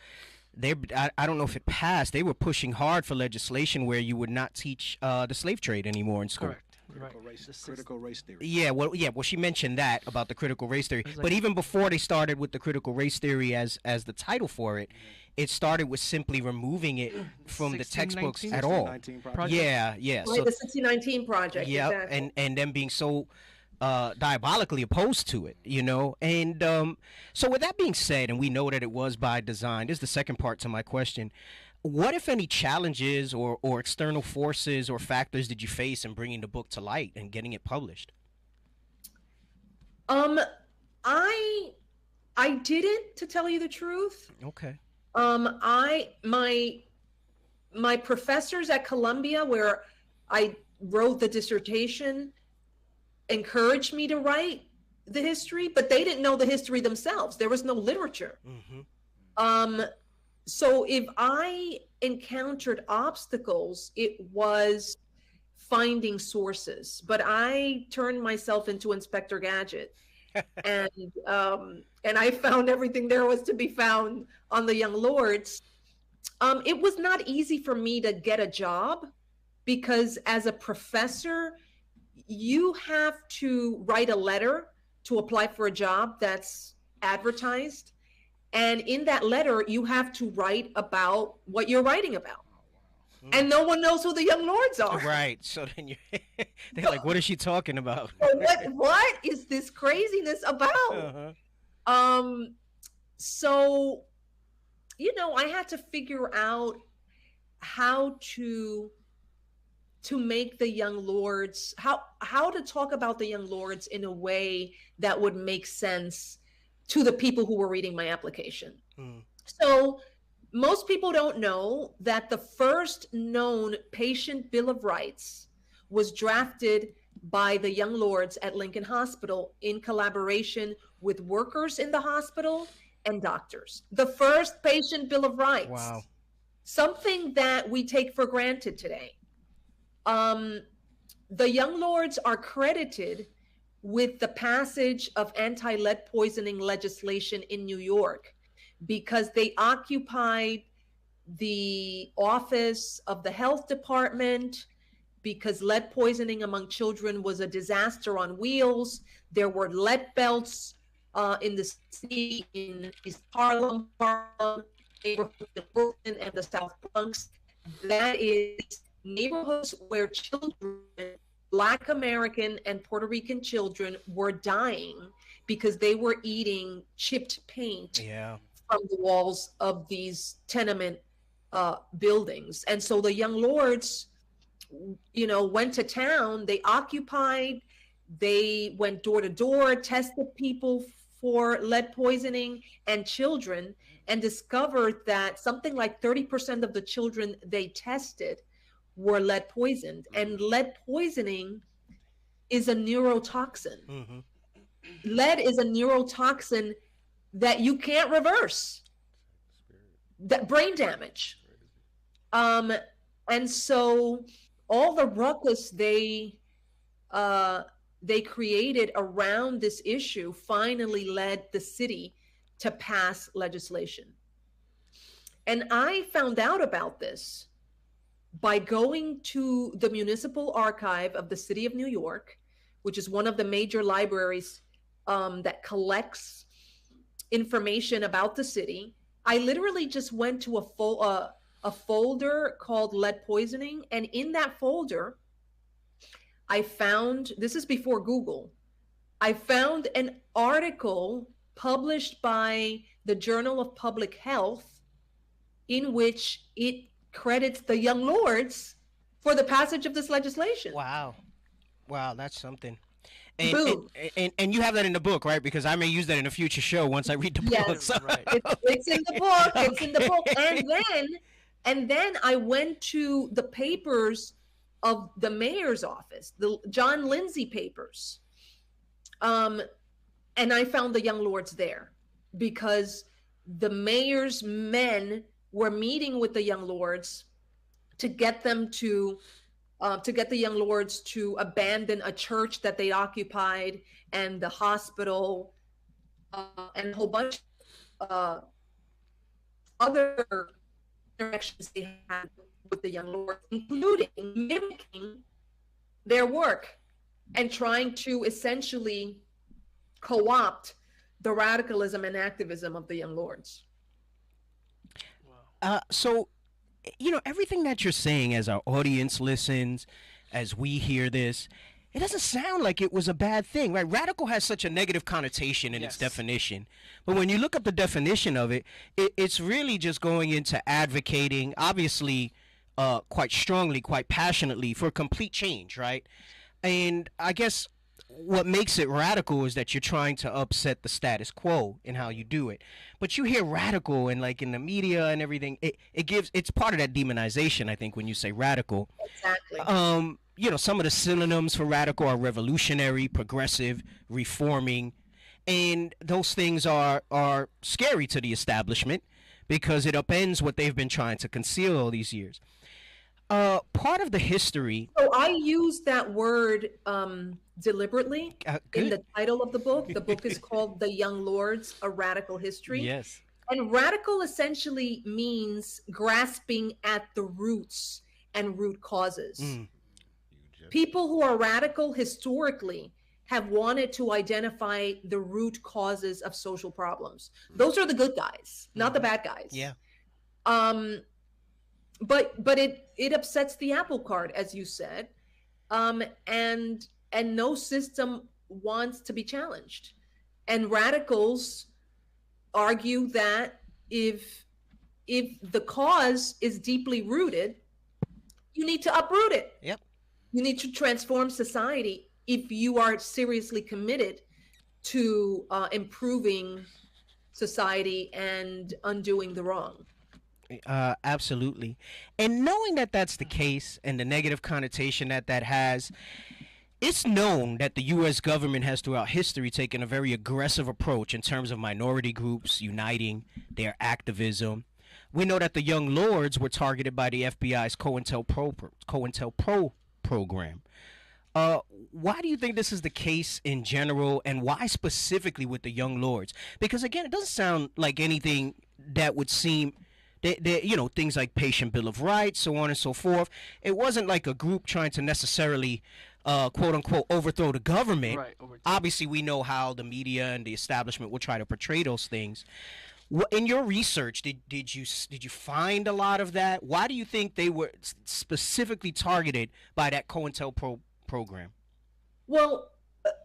don't know if it passed. They were pushing hard for legislation where you would not teach the slave trade anymore in school. Correct. Critical race theory. Yeah, well, she mentioned that about the critical race theory. But even before they started with the critical race theory as the title for it, it started with simply removing it from the textbooks at all. Yeah. Right, so, the 1619 project. Yeah, exactly. and them being so diabolically opposed to it, you know. And so with that being said, and we know that it was by design, this is the second part to my question. What, if any, challenges or external forces or factors did you face in bringing the book to light and getting it published? I didn't, to tell you the truth. Okay. My professors at Columbia, where I wrote the dissertation, encouraged me to write the history, but they didn't know the history themselves. There was no literature. Mm-hmm. So if I encountered obstacles, it was finding sources. But I turned myself into Inspector Gadget, and I found everything there was to be found on the Young Lords. It was not easy for me to get a job, because as a professor, you have to write a letter to apply for a job that's advertised. And in that letter, you have to write about what you're writing about. And no one knows who the Young Lords are. Right. So then they're like, what is she talking about? What is this craziness about? So I had to figure out how to make the young lords, how to talk about the young lords in a way that would make sense to the people who were reading my application. So most people don't know that the first known patient bill of rights was drafted by the young lords at Lincoln Hospital in collaboration with workers in the hospital and doctors. The first patient bill of rights. Wow. Something that we take for granted today. The young lords are credited with the passage of anti-lead poisoning legislation in New York because they occupied the office of the health department, because lead poisoning among children was a disaster on wheels. There were lead belts in the city, in East Harlem, neighborhoods in Brooklyn and the South Bronx. That is neighborhoods where children, Black American and Puerto Rican children, were dying because they were eating chipped paint from the walls of these tenement buildings. And so the young lords, went to town, they occupied, they went door to door, tested people for lead poisoning and children, and discovered that something like 30% of the children they tested were lead poisoned. And lead poisoning is a neurotoxin. Lead is a neurotoxin that you can't reverse. That brain damage. And so all the ruckus they created around this issue finally led the city to pass legislation. And I found out about this by going to the Municipal Archive of the City of New York, which is one of the major libraries that collects information about the city. I literally just went to a folder called lead poisoning, and in that folder, I found, this is before Google, I found an article published by the Journal of Public Health in which it credits the young lords for the passage of this legislation. Wow, that's something. And you have that in the book, right? Because I may use that in a future show once I read the book. So. Right. It's in the book. It's in the book. And then I went to the papers of the mayor's office, the John Lindsay papers. And I found the young lords there because the mayor's men were meeting with the young lords to get them to get the young lords to abandon a church that they occupied and the hospital and a whole bunch of other interactions they had with the young lords, including mimicking their work and trying to essentially co-opt the radicalism and activism of the young lords. So, everything that you're saying as our audience listens, as we hear this, it doesn't sound like it was a bad thing, right? Radical has such a negative connotation in its definition. But when you look up the definition of it, it's really just going into advocating, obviously, quite strongly, quite passionately, for complete change, right? And I guess what makes it radical is that you're trying to upset the status quo in how you do it. But you hear radical and like in the media and everything, it's part of that demonization, I think, when you say radical. Exactly. Some of the synonyms for radical are revolutionary, progressive, reforming, and those things are scary to the establishment because it upends what they've been trying to conceal all these years. Part of the history. So I use that word deliberately in the title of the book. The book is called The Young Lords, A Radical History. Yes. And radical essentially means grasping at the roots and root causes. People who are radical historically have wanted to identify the root causes of social problems. Those are the good guys, not the bad guys. Yeah. But it upsets the apple cart, as you said, and no system wants to be challenged. And radicals argue that if if the cause is deeply rooted, you need to uproot it. Yep. You need to transform society if you are seriously committed to improving society and undoing the wrong. Absolutely. And knowing that that's the case and the negative connotation that that has, it's known that the U.S. government has throughout history taken a very aggressive approach in terms of minority groups uniting their activism. We know that the Young Lords were targeted by the FBI's COINTELPRO program. Why do you think this is the case in general, and why specifically with the Young Lords? Because again, it doesn't sound like anything that would seem, you know, things like Patient Bill of Rights, so on and so forth. It wasn't like a group trying to necessarily, quote unquote, overthrow the government. Right. Obviously, we know how the media and the establishment will try to portray those things. In your research, did you find a lot of that? Why do you think they were specifically targeted by that COINTELPRO program? Well,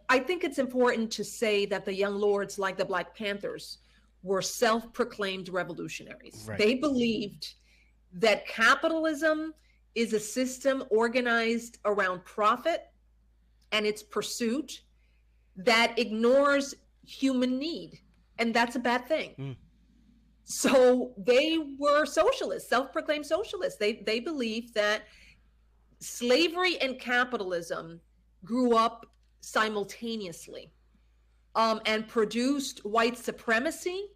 I think it's important to say that the Young Lords, like the Black Panthers, were self-proclaimed revolutionaries. Right. They believed that capitalism is a system organized around profit and its pursuit that ignores human need, and that's a bad thing. So they were socialists, self-proclaimed socialists. They believed that slavery and capitalism grew up simultaneously, and produced white supremacy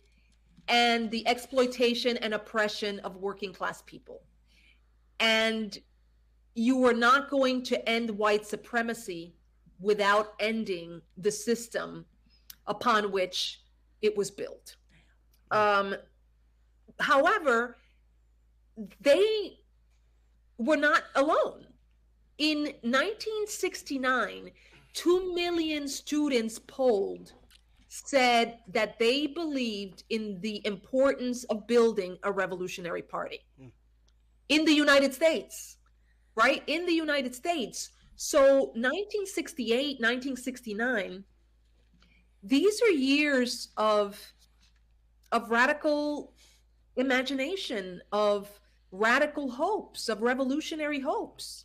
and the exploitation and oppression of working class people. And you were not going to end white supremacy without ending the system upon which it was built. However, they were not alone. In 1969, 2 million students polled said that they believed in the importance of building a revolutionary party in the United States, right? In the United States. So 1968, 1969, these are years of radical imagination, of radical hopes, of revolutionary hopes.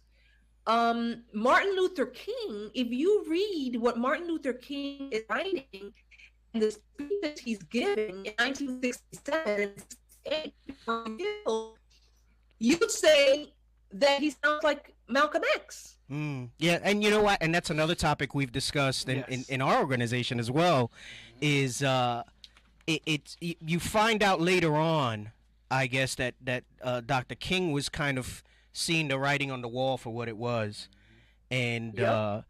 Martin Luther King, if you read what Martin Luther King is writing and the speeches he's giving in 1967 and 68, you'd say that he sounds like Malcolm X. Yeah, and you know what? And that's another topic we've discussed in our organization as well, is you find out later on, I guess, that Dr. King was kind of seeing the writing on the wall for what it was. And there's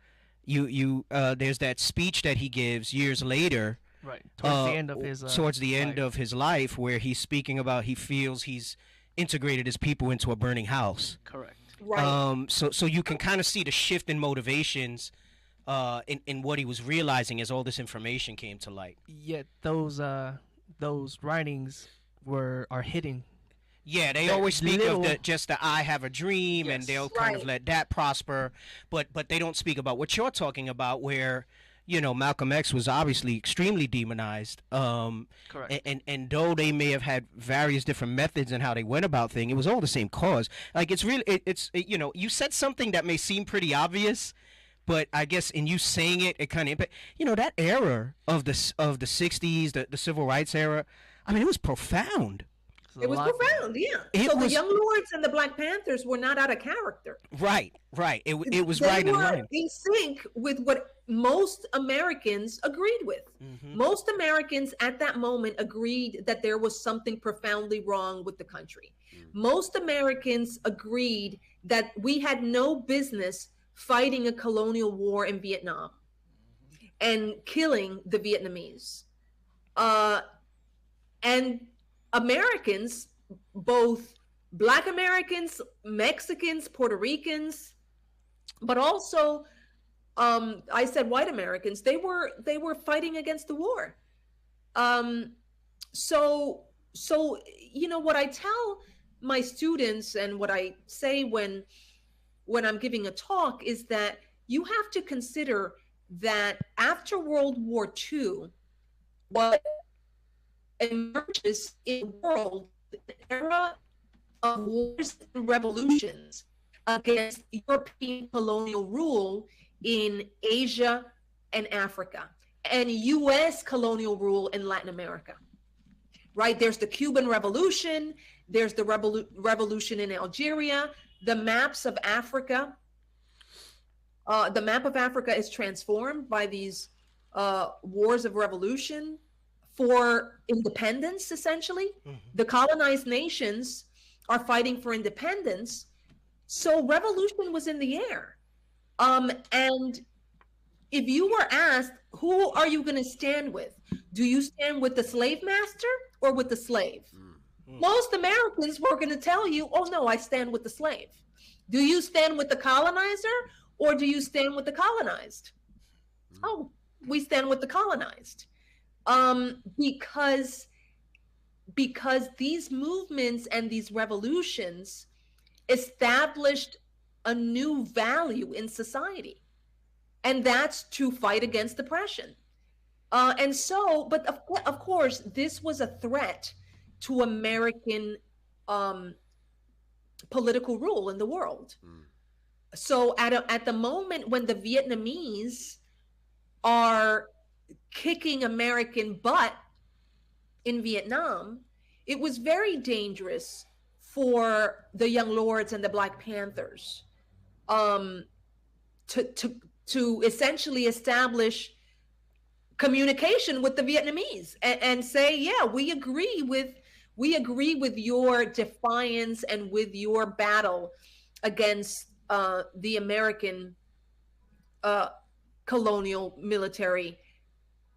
that speech that he gives years later, right, towards the end of his of his life, where he's speaking about he feels he's integrated his people into a burning house. Correct. Right. So you can kind of see the shift in motivations in what he was realizing as all this information came to light. Yet those writings are hidden. Yeah, they always speak of the I have a dream, and they'll kind of let that prosper, but they don't speak about what you're talking about, where, you know, Malcolm X was obviously extremely demonized. Correct. And though they may have had various different methods in how they went about things, it was all the same cause. Like, it's really, you know, you said something that may seem pretty obvious, but I guess in you saying it, it kind of, you know, that era of the 60s, the civil rights era, I mean, it was profound. It was profound, yeah. So the Young Lords and the Black Panthers were not out of character. Right. It was right in line. In sync with what most Americans agreed with. Most Americans at that moment agreed that there was something profoundly wrong with the country. Most Americans agreed that we had no business fighting a colonial war in Vietnam and killing the Vietnamese. And Americans, both Black Americans, Mexicans, Puerto Ricans, but also I said white Americans, they were fighting against the war. So you know what I tell my students and what I say when I'm giving a talk is that you have to consider that after World War II, what emerges in the world era of wars and revolutions against European colonial rule in Asia and Africa, and U.S. colonial rule in Latin America. Right? There's the Cuban Revolution. There's the revolution in Algeria. The maps of Africa. The map of Africa is transformed by these wars of revolution for independence, essentially. The colonized nations are fighting for independence. So revolution was in the air. And if you were asked, who are you going to stand with? Do you stand with the slave master or with the slave? Most Americans were going to tell you, oh no, I stand with the slave. Do you stand with the colonizer or do you stand with the colonized? Oh, we stand with the colonized. Because these movements and these revolutions established a new value in society, and that's to fight against oppression. And so, but of course, this was a threat to American political rule in the world. So at the moment when the Vietnamese are kicking American butt in Vietnam, it was very dangerous for the Young Lords and the Black Panthers to essentially establish communication with the Vietnamese and say, yeah, we agree with your defiance and with your battle against the American colonial military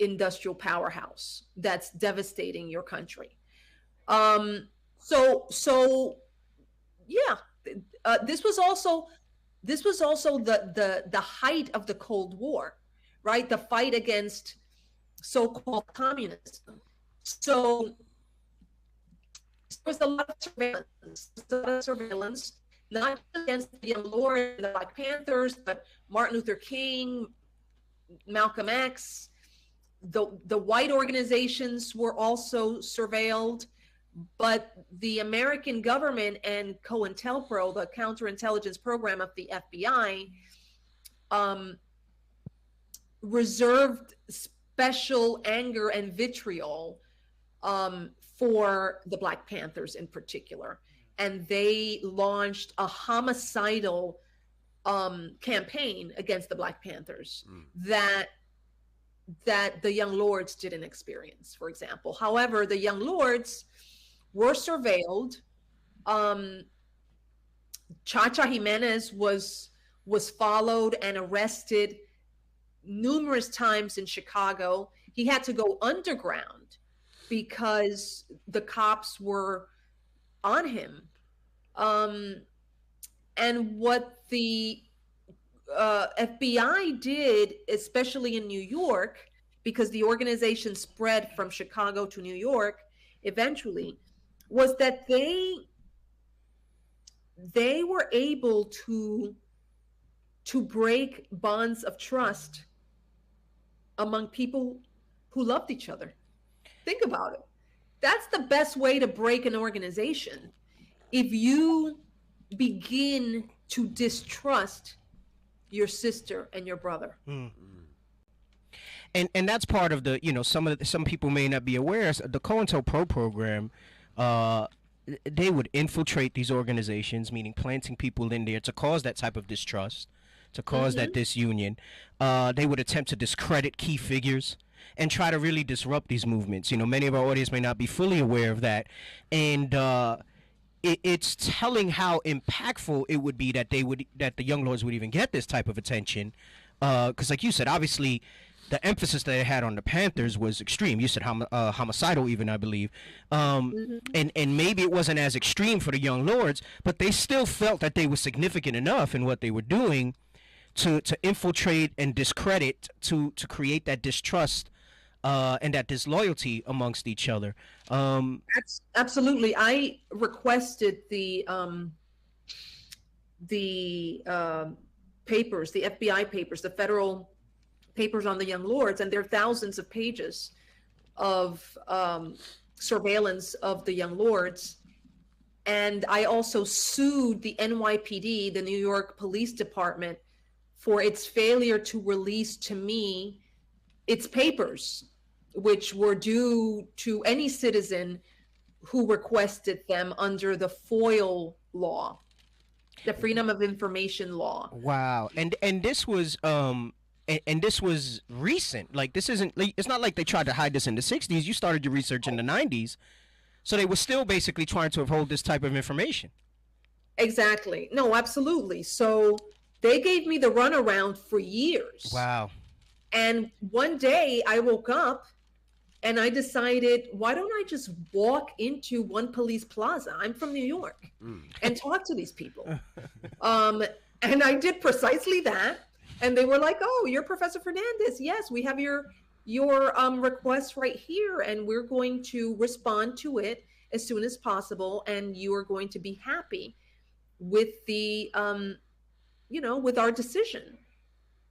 industrial powerhouse that's devastating your country. So yeah, this was also the height of the Cold War, right? The fight against so-called communism. So there was a lot of surveillance, not against the Young Lords and the Black Panthers, but Martin Luther King, Malcolm X. The white organizations were also surveilled, but the American government and COINTELPRO, the counterintelligence program of the FBI, reserved special anger and vitriol for the Black Panthers in particular. And they launched a homicidal campaign against the Black Panthers that the Young Lords didn't experience, for example. However, the Young Lords were surveilled. Chacha Jimenez was followed and arrested numerous times in Chicago. He had to go underground because the cops were on him. And what the FBI did, especially in New York, because the organization spread from Chicago to New York eventually, was that they were able to break bonds of trust among people who loved each other. Think about it. That's the best way to break an organization. If you begin to distrust your sister and your brother. And that's part of the, some people may not be aware, the COINTELPRO program, they would infiltrate these organizations, meaning planting people in there to cause that type of distrust, to cause that disunion. They would attempt to discredit key figures and try to really disrupt these movements. Many of our audience may not be fully aware of that. And it's telling how impactful it would be that the Young Lords would even get this type of attention. Because like you said, obviously, the emphasis that they had on the Panthers was extreme. You said homicidal even, I believe. And maybe it wasn't as extreme for the Young Lords, but they still felt that they were significant enough in what they were doing to infiltrate and discredit, to create that distrust and that disloyalty amongst each other. Absolutely. I requested the papers, the FBI papers, the federal papers on the Young Lords, and there are thousands of pages of surveillance of the Young Lords. And I also sued the NYPD, the New York Police Department, for its failure to release to me its papers, which were due to any citizen who requested them under the FOIL law, the Freedom of Information law. Wow. And this was and this was recent. Like, this isn't, it's not like they tried to hide this in the 60s. You started your research in the 90s. So they were still basically trying to uphold this type of information. Exactly. No, absolutely. So they gave me the runaround for years. Wow. And one day I woke up and I decided, why don't I just walk into One Police Plaza? I'm from New York, and talk to these people. And I did precisely that. And they were like, oh, you're Professor Fernandez. Yes, we have your request right here, and we're going to respond to it as soon as possible. And you are going to be happy with the, with our decision.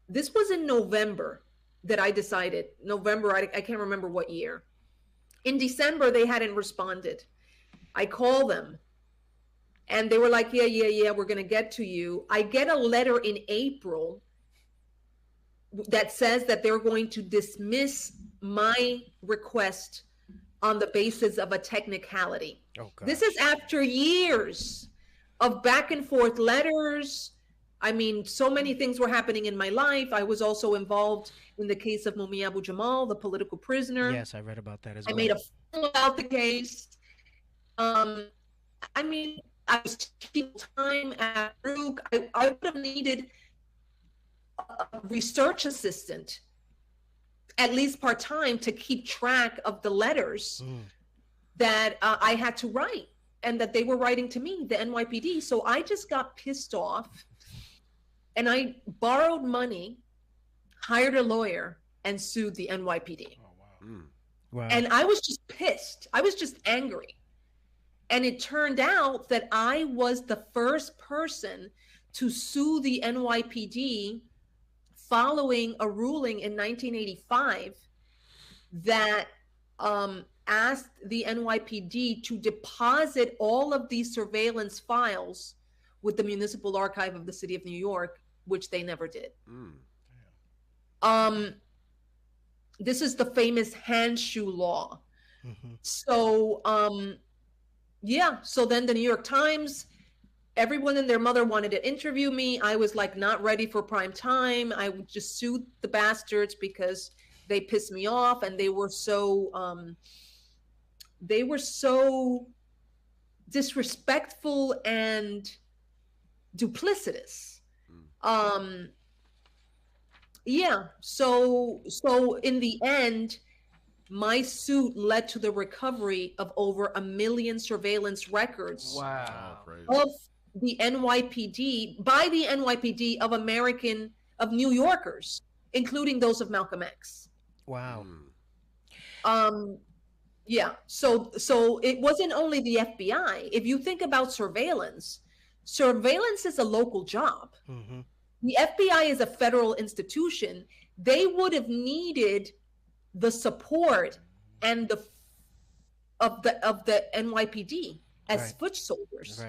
This was in November that I decided. November, I can't remember what year. In December, they hadn't responded. I call them, and they were like, yeah, we're going to get to you. I get a letter in April that says that they're going to dismiss my request on the basis of a technicality. Oh, God. This is after years of back and forth letters. I mean, so many things were happening in my life. I was also involved in the case of Mumia Abu Jamal, the political prisoner. Yes, I read about that as well. I made a film about the case. I mean, I was taking time at Brook. I would have needed a research assistant, at least part-time, to keep track of the letters that I had to write and that they were writing to me, the NYPD. So I just got pissed off, and I borrowed money, hired a lawyer, and sued the NYPD. Oh, wow. Wow. And I was just pissed. I was just angry. And it turned out that I was the first person to sue the NYPD following a ruling in 1985 that asked the NYPD to deposit all of these surveillance files with the Municipal Archive of the City of New York, which they never did. This is the famous handshoe law. So, so then the New York Times, everyone and their mother wanted to interview me. I was like not ready for prime time. I would just sue the bastards because they pissed me off, and they were so disrespectful and duplicitous. So in the end, my suit led to the recovery of over 1 million surveillance records. Wow. Of the NYPD, by the NYPD of New Yorkers, including those of Malcolm X. Wow. So it wasn't only the FBI. If you think about surveillance is a local job. The FBI is a federal institution. They would have needed the support and of the NYPD as foot soldiers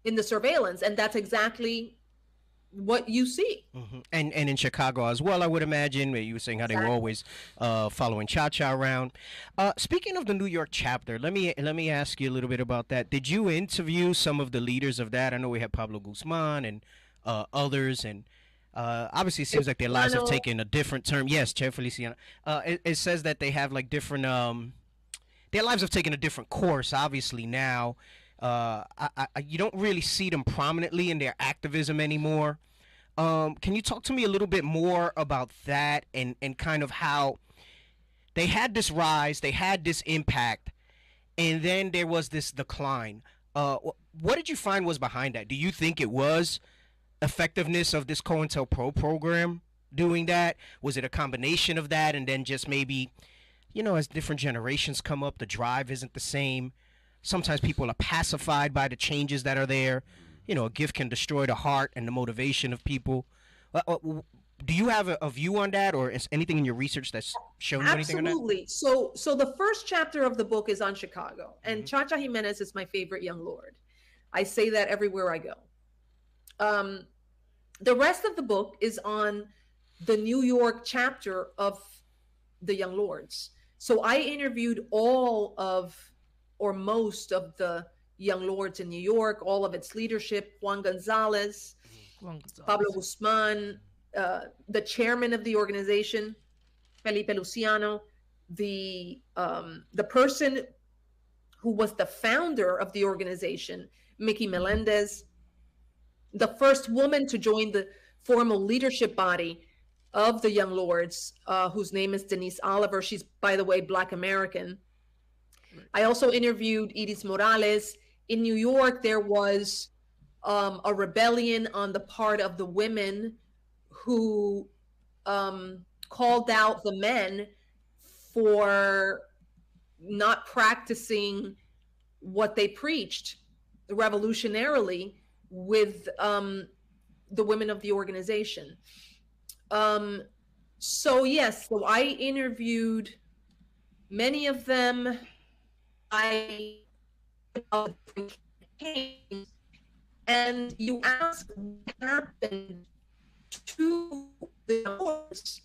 in the surveillance, and that's exactly what you see. And in Chicago as well, I would imagine. You were saying how they were always following Cha-Cha around. Speaking of the New York chapter, let me ask you a little bit about that. Did you interview some of the leaders of that? I know we had Pablo Guzman and others, and obviously it seems like their lives have taken a different turn. Yes, Chair Feliciano. It says that they have like different, their lives have taken a different course, obviously now. You don't really see them prominently in their activism anymore. Can you talk to me a little bit more about that and kind of how they had this rise, they had this impact, and then there was this decline? What did you find was behind that? Do you think it was effectiveness of this COINTELPRO program doing that? Was it a combination of that, and then just maybe, as different generations come up, the drive isn't the same? Sometimes people are pacified by the changes that are there. A gift can destroy the heart and the motivation of people. Do you have a view on that, or is anything in your research that's shown you anything on that? Absolutely. So the first chapter of the book is on Chicago, and Cha-Cha Jimenez is my favorite young lord. I say that everywhere I go. The rest of the book is on the New York chapter of the Young Lords. So I interviewed all of, or most of, the Young Lords in New York, all of its leadership: Juan Gonzalez, Pablo Guzman, the chairman of the organization, Felipe Luciano, the person who was the founder of the organization, Mickey Melendez, the first woman to join the formal leadership body of the Young Lords, whose name is Denise Oliver. She's, by the way, Black American. I also interviewed Iris Morales. In New York, there was a rebellion on the part of the women who called out the men for not practicing what they preached revolutionarily with the women of the organization. So yes, so I interviewed many of them. And you ask what happened to the Young Lords.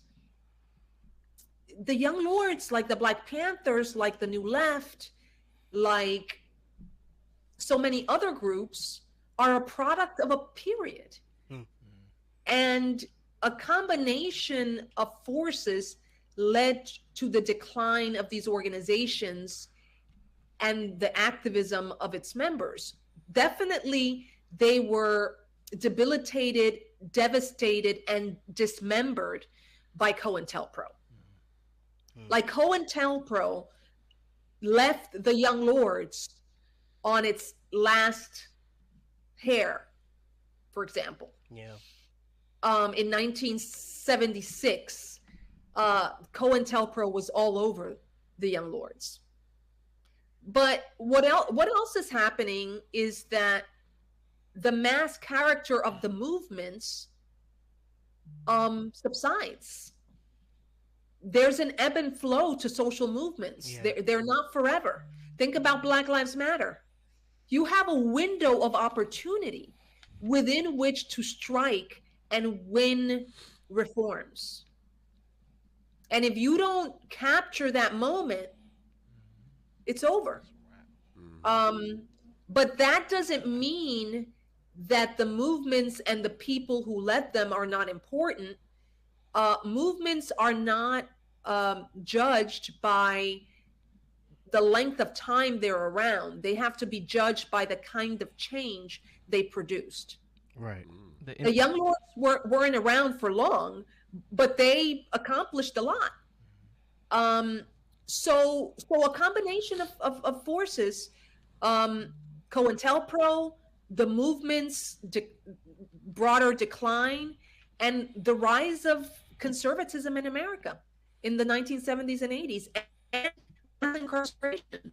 The Young Lords, like the Black Panthers, like the New Left, like so many other groups, are a product of a period. And a combination of forces led to the decline of these organizations and the activism of its members. Definitely, they were debilitated, devastated, and dismembered by COINTELPRO. Like COINTELPRO left the Young Lords on its last hair, for example. Yeah. In 1976, COINTELPRO was all over the Young Lords. But what else is happening is that the mass character of the movements subsides. There's an ebb and flow to social movements. Yeah. They're not forever. Think about Black Lives Matter. You have a window of opportunity within which to strike and win reforms. And if you don't capture that moment, it's over. But that doesn't mean that the movements and the people who led them are not important. Movements are not judged by the length of time they're around. They have to be judged by the kind of change they produced. Right. The Young Lords weren't around for long, but they accomplished a lot. So a combination of forces, COINTELPRO, the movement's broader decline, and the rise of conservatism in America in the 1970s and 80s, and incarceration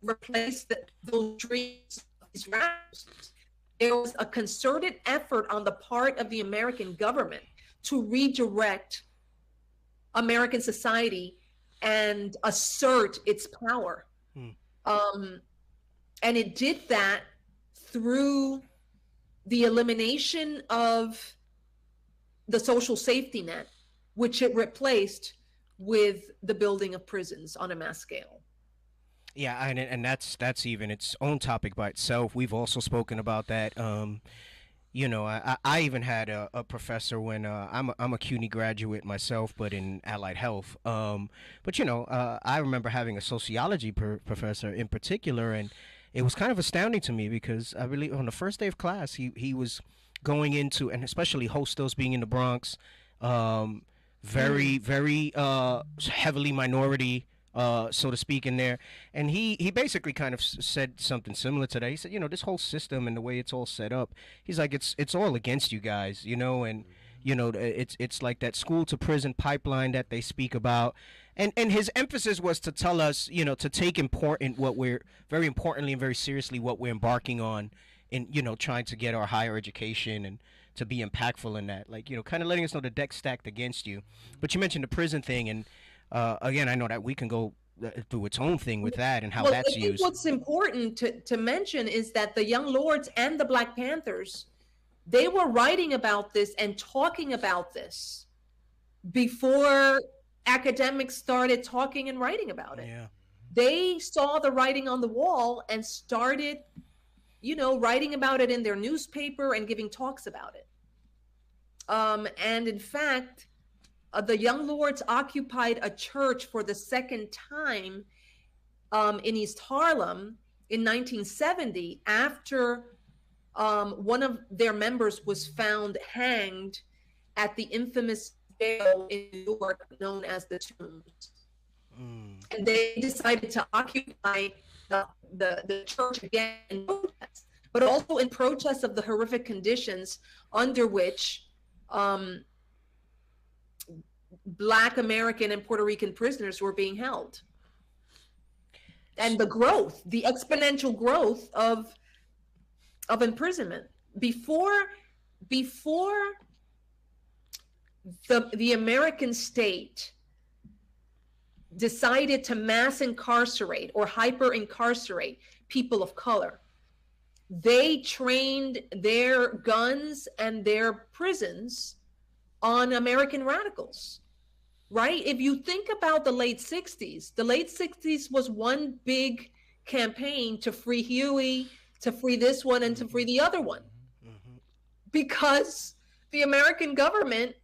replaced those dreams of these radicals. There was a concerted effort on the part of the American government to redirect American society and assert its power. And it did that through the elimination of the social safety net, which it replaced with the building of prisons on a mass scale. Yeah, and that's even its own topic by itself. We've also spoken about that. You know, I even had a professor when I'm a CUNY graduate myself, but in allied health. But you know, I remember having a sociology professor in particular, and it was kind of astounding to me because I believe on the first day of class, he was going into, and especially Hostos being in the Bronx, very heavily minority, so to speak, in there. And he basically kind of said something similar to that. He said, you know, this whole system and the way it's all set up, he's like, it's all against you guys, you know, and you know, it's like that school to prison pipeline that they speak about. And his emphasis was to tell us, you know, to take very importantly and very seriously what we're embarking on in, you know, trying to get our higher education and to be impactful in that, like, you know, kind of letting us know the deck's stacked against you. But you mentioned the prison thing, and again, I know that we can go do its own thing with that and how Well, that's I think used. what's important to mention is that the Young Lords and the Black Panthers, they were writing about this and talking about this before academics started talking and writing about it. Yeah. They saw the writing on the wall and started, writing about it in their newspaper and giving talks about it. And in fact, the Young Lords occupied a church for the second time in East Harlem in 1970 after one of their members was found hanged at the infamous jail in New York known as the Tombs. And they decided to occupy the church again in protest, but also in protest of the horrific conditions under which Black American and Puerto Rican prisoners were being held. And the exponential growth of imprisonment. Before the American state decided to mass incarcerate or hyper incarcerate people of color, they trained their guns and their prisons on American radicals, right? If you think about the late 60s was one big campaign to free Huey, to free this one, and to free the other one. Because the American government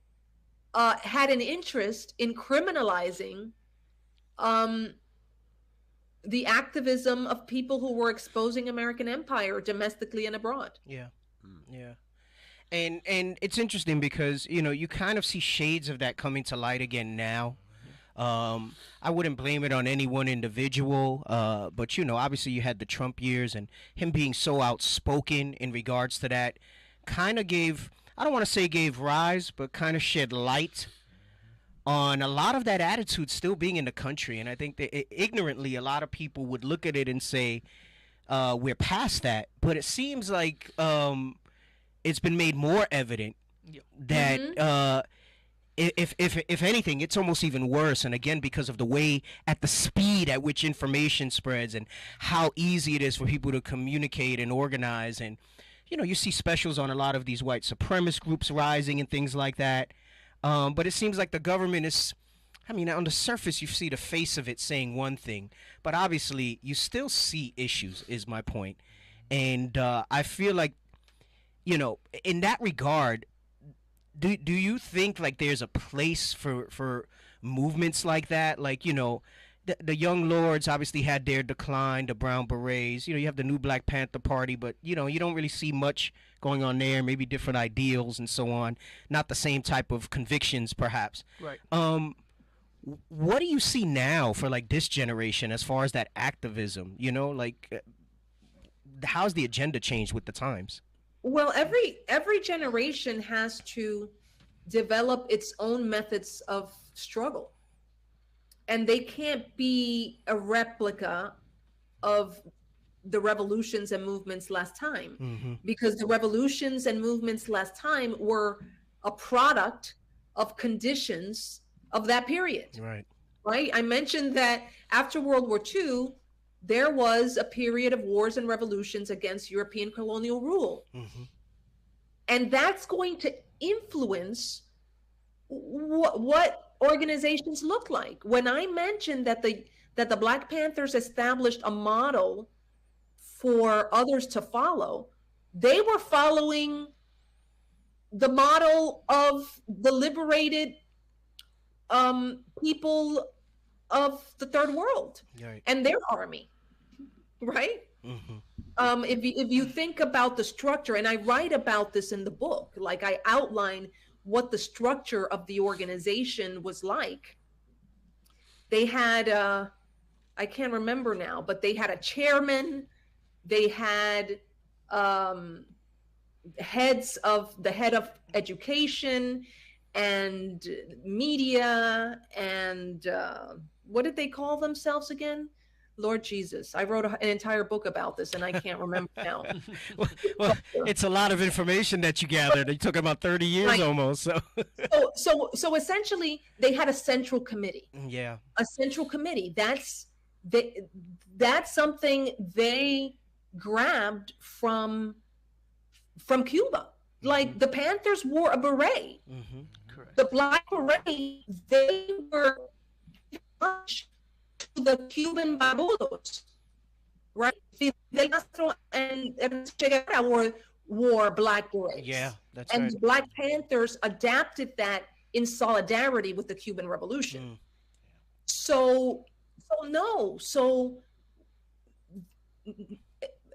had an interest in criminalizing the activism of people who were exposing American empire domestically and abroad. Yeah. And it's interesting because, you kind of see shades of that coming to light again now. I wouldn't blame it on any one individual, but, obviously you had the Trump years, and him being so outspoken in regards to that kind of gave, I don't want to say gave rise, but kind of shed light on a lot of that attitude still being in the country. And I think that ignorantly, a lot of people would look at it and say, we're past that. But it seems like it's been made more evident that if anything, it's almost even worse. And again, because of the way, at the speed at which information spreads and how easy it is for people to communicate and organize. And, you see specials on a lot of these white supremacist groups rising and things like that. But it seems like the government is, on the surface, you see the face of it saying one thing, but obviously you still see issues, is my point. And I feel like, in that regard, do you think like there's a place for movements like that? Like, the Young Lords obviously had their decline, the Brown Berets, you have the new Black Panther Party, but, you don't really see much going on there, maybe different ideals and so on, not the same type of convictions perhaps. Right. What do you see now for like this generation as far as that activism, how's the agenda changed with the times? Well, every generation has to develop its own methods of struggle. And they can't be a replica of the revolutions and movements last time, because the revolutions and movements last time were a product of conditions of that period. Right? I mentioned that after World War II, there was a period of wars and revolutions against European colonial rule. And that's going to influence what organizations look like. When I mentioned that the Black Panthers established a model for others to follow, they were following the model of the liberated people of the third world and their army, right? If you think about the structure, and I write about this in the book, like I outline what the structure of the organization was like. They had, I can't remember now, but they had a chairman, they had the head of education and media, and what did they call themselves again? Lord Jesus, I wrote an entire book about this, and I can't remember now. Well, it's a lot of information that you gathered. It took about 30 years Right. almost. So essentially, they had a central committee. Yeah. A central committee. That's something they grabbed from Cuba. Like the Panthers wore a beret. Correct. The Black Beret, they were much to the Cuban barbudos, right? Fidel Castro and Che Guevara wore black berets. Yeah, that's and right. the Black Panthers adapted that in solidarity with the Cuban Revolution. So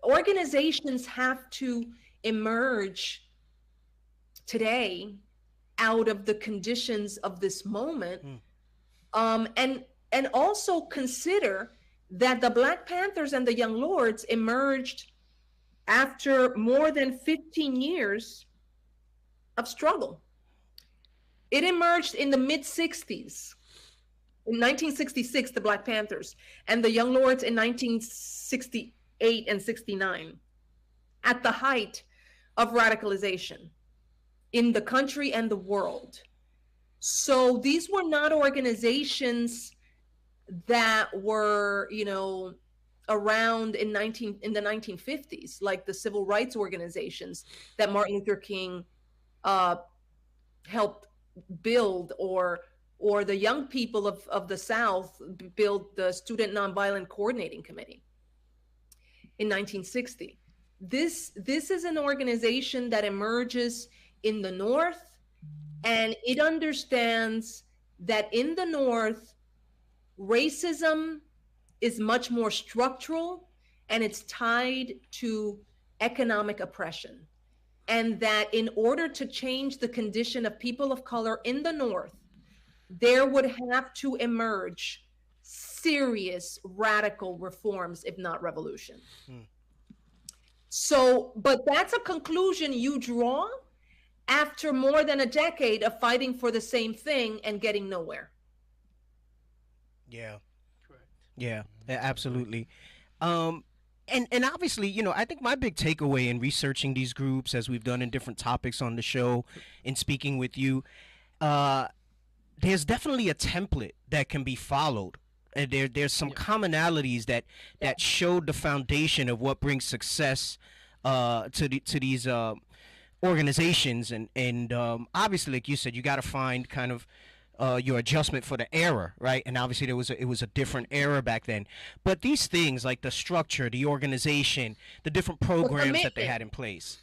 organizations have to emerge today out of the conditions of this moment, and also consider that the Black Panthers and the Young Lords emerged after more than 15 years of struggle. It emerged in the mid-60s. In 1966, the Black Panthers, and the Young Lords in 1968 and 69, at the height of radicalization in the country and the world. So these were not organizations that were, around in the 1950s, like the civil rights organizations that Martin Luther King helped build, or the young people of the South built the Student Nonviolent Coordinating Committee in 1960. This is an organization that emerges in the North, and it understands that in the North, racism is much more structural, and it's tied to economic oppression. And that in order to change the condition of people of color in the North, there would have to emerge serious radical reforms, if not revolution. So, but that's a conclusion you draw after more than a decade of fighting for the same thing and getting nowhere. Yeah. Correct. Yeah, absolutely. And obviously, I think my big takeaway in researching these groups, as we've done in different topics on the show, in speaking with you, there's definitely a template that can be followed. There's some commonalities that showed the foundation of what brings success to these organizations, and obviously, like you said, you got to find kind of your adjustment for the era, right? And obviously it was a different era back then. But these things like the structure, the organization, the different programs that they had in place.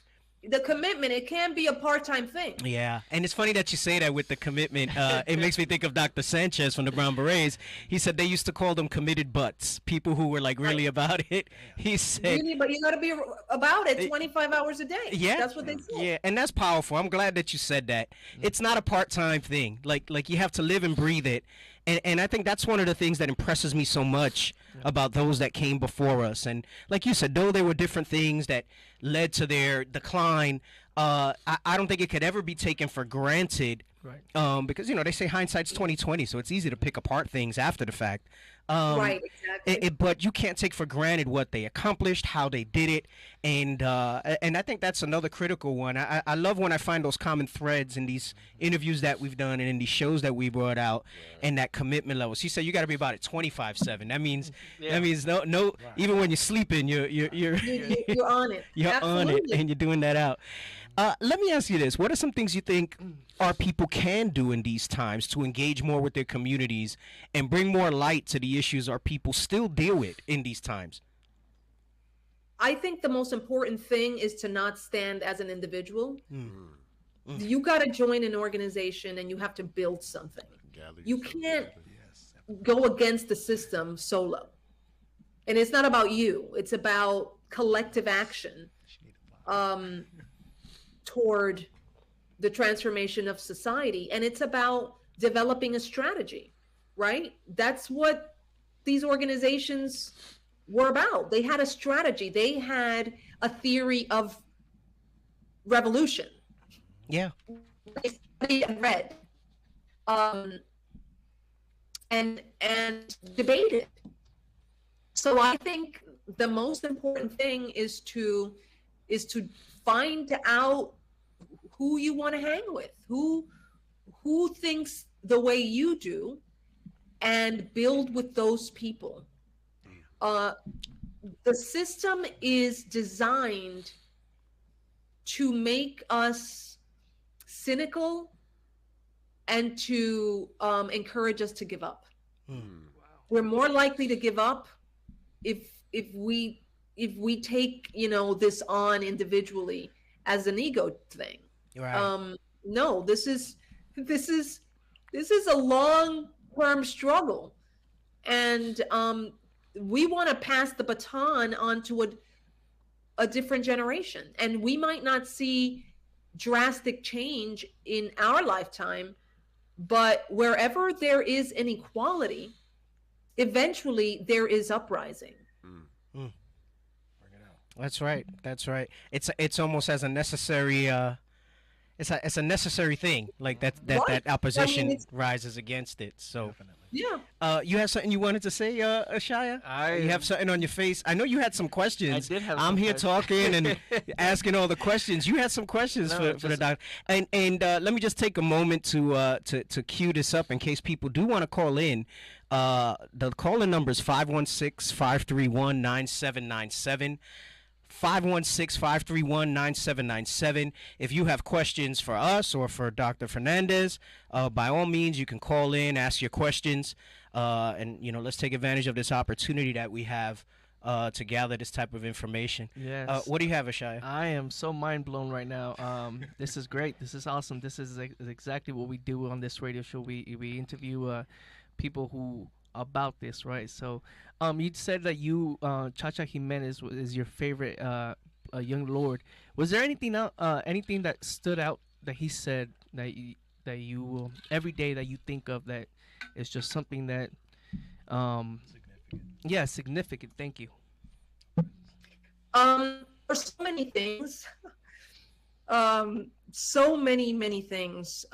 The commitment, it can be a part-time thing. Yeah, and it's funny that you say that with the commitment. It makes me think of Dr. Sanchez from the Brown Berets. He said they used to call them committed butts, people who were like really about it. He said, really, but you got to be about it 25 hours a day. Yeah, that's what they said. Yeah, and that's powerful. I'm glad that you said that. It's not a part-time thing. Like you have to live and breathe it. And I think that's one of the things that impresses me so much about those that came before us. And like you said, though there were different things that led to their decline, I don't think it could ever be taken for granted. Right. Because, they say hindsight's 20/20, so it's easy to pick apart things after the fact. Right, exactly. But you can't take for granted what they accomplished, how they did it, and I think that's another critical one. I love when I find those common threads in these interviews that we've done and in these shows that we brought out, and that commitment level. She said you got to be about it 24/7. That means no. Right. Even when you're sleeping, you're on it. You're Absolutely. on it, and you're doing that out. Let me ask you this. What are some things you think our people can do in these times to engage more with their communities and bring more light to the issues our people still deal with in these times? I think the most important thing is to not stand as an individual. You got to join an organization and you have to build something. You can't go against the system solo. And it's not about you. It's about collective action toward the transformation of society. And it's about developing a strategy, right? That's what these organizations were about. They had a strategy. They had a theory of revolution. Yeah. They studied and read, and debated. So I think the most important thing is to find out who you want to hang with, who thinks the way you do, and build with those people. The system is designed to make us cynical and to encourage us to give up. We're more likely to give up if we take, you know, this on individually as an ego thing. Right. No, this is a long-term struggle, and we want to pass the baton on to a different generation, and we might not see drastic change in our lifetime, but wherever there is inequality, eventually there is uprising. That's right. That's right. It's almost as a necessary. It's a necessary thing. Like that opposition rises against it. So. Yeah. You have something you wanted to say, Ashaya? You have something on your face. I know you had some questions. I did have. I'm here talking and asking all the questions. You had some questions for the doctor. And let me just take a moment to cue this up in case people do want to call in. The call-in number is 516-531-9797. 516-531-9797. If you have questions for us or for Dr. Fernandez, by all means, you can call in, ask your questions, and, you know, let's take advantage of this opportunity that we have to gather this type of information. Yes. What do you have, Ashaya? I am so mind blown right now. This is great. This is awesome. This is exactly what we do on this radio show. We interview people who about this, right? So you said that you Chacha Jimenez is your favorite young lord. Was there anything anything that stood out that he said that you every day that you think of that is just something that significant? Significant. Thank you. There's so many things. So many things.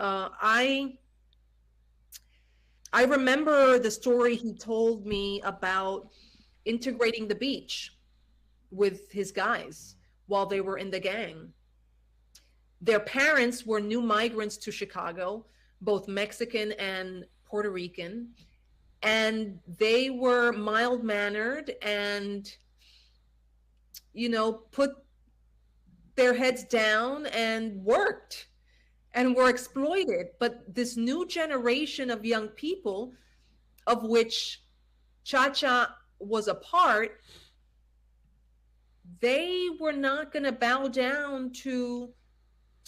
I remember the story he told me about integrating the beach with his guys while they were in the gang. Their parents were new migrants to Chicago, both Mexican and Puerto Rican, and they were mild-mannered and, you know, put their heads down and worked and were exploited. But this new generation of young people, of which Chacha was a part, they were not going to bow down to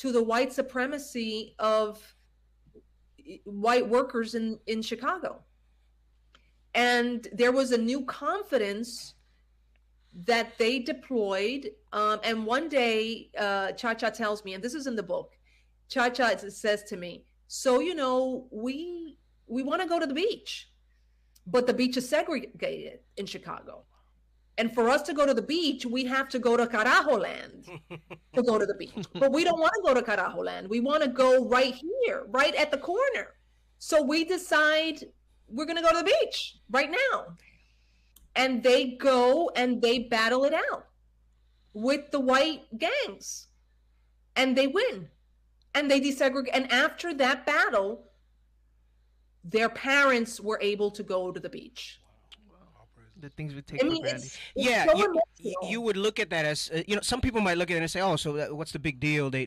the white supremacy of white workers in Chicago. And there was a new confidence that they deployed. And one day, Chacha tells me, and this is in the book, Chacha says to me, so, you know, we want to go to the beach, but the beach is segregated in Chicago. And for us to go to the beach, we have to go to Carajo Land to go to the beach. But we don't want to go to Carajo Land. We want to go right here, right at the corner. So we decide we're going to go to the beach right now. And they go and they battle it out with the white gangs. And they win. And they desegregate. And after that battle, their parents were able to go to the beach. The things we take for granted. Yeah, you would look at that as, you know, some people might look at it and say, oh, so what's the big deal? They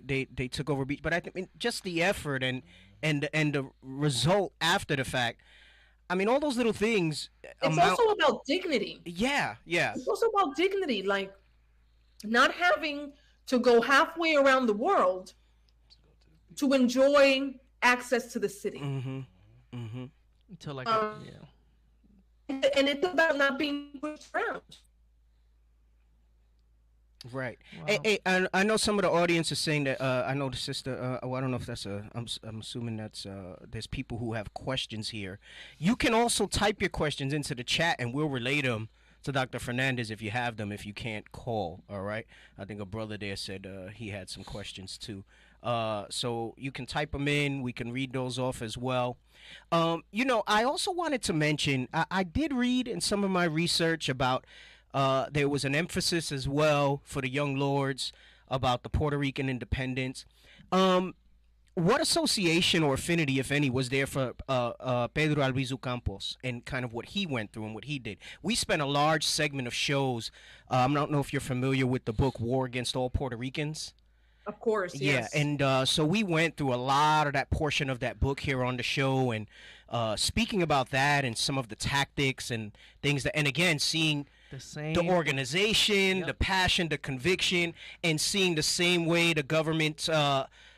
took over beach. But I think just the effort and the result after the fact, I mean, all those little things. It's also about dignity. Yeah. It's also about dignity, like not having to go halfway around the world to enjoy access to the city. Until like, And it's about not being pushed around. Right. Wow. Hey, I know some of the audience is saying that. I know the sister. Well, I don't know if that's I'm assuming that's. There's people who have questions here. You can also type your questions into the chat, and we'll relay them to Dr. Fernandez if you have them. If you can't call, all right. I think a brother there said he had some questions too. So you can type them in. We can read those off as well. I also wanted to mention, I did read in some of my research about there was an emphasis as well for the young lords about the Puerto Rican independence. What association or affinity, if any, was there for Pedro Albizu Campos and kind of what he went through and what he did? We spent a large segment of shows. I don't know if you're familiar with the book War Against All Puerto Ricans. Of course, yes. Yeah, and so we went through a lot of that portion of that book here on the show, and speaking about that and some of the tactics and things that, and again, seeing the organization, the passion, the conviction, and seeing the same way the government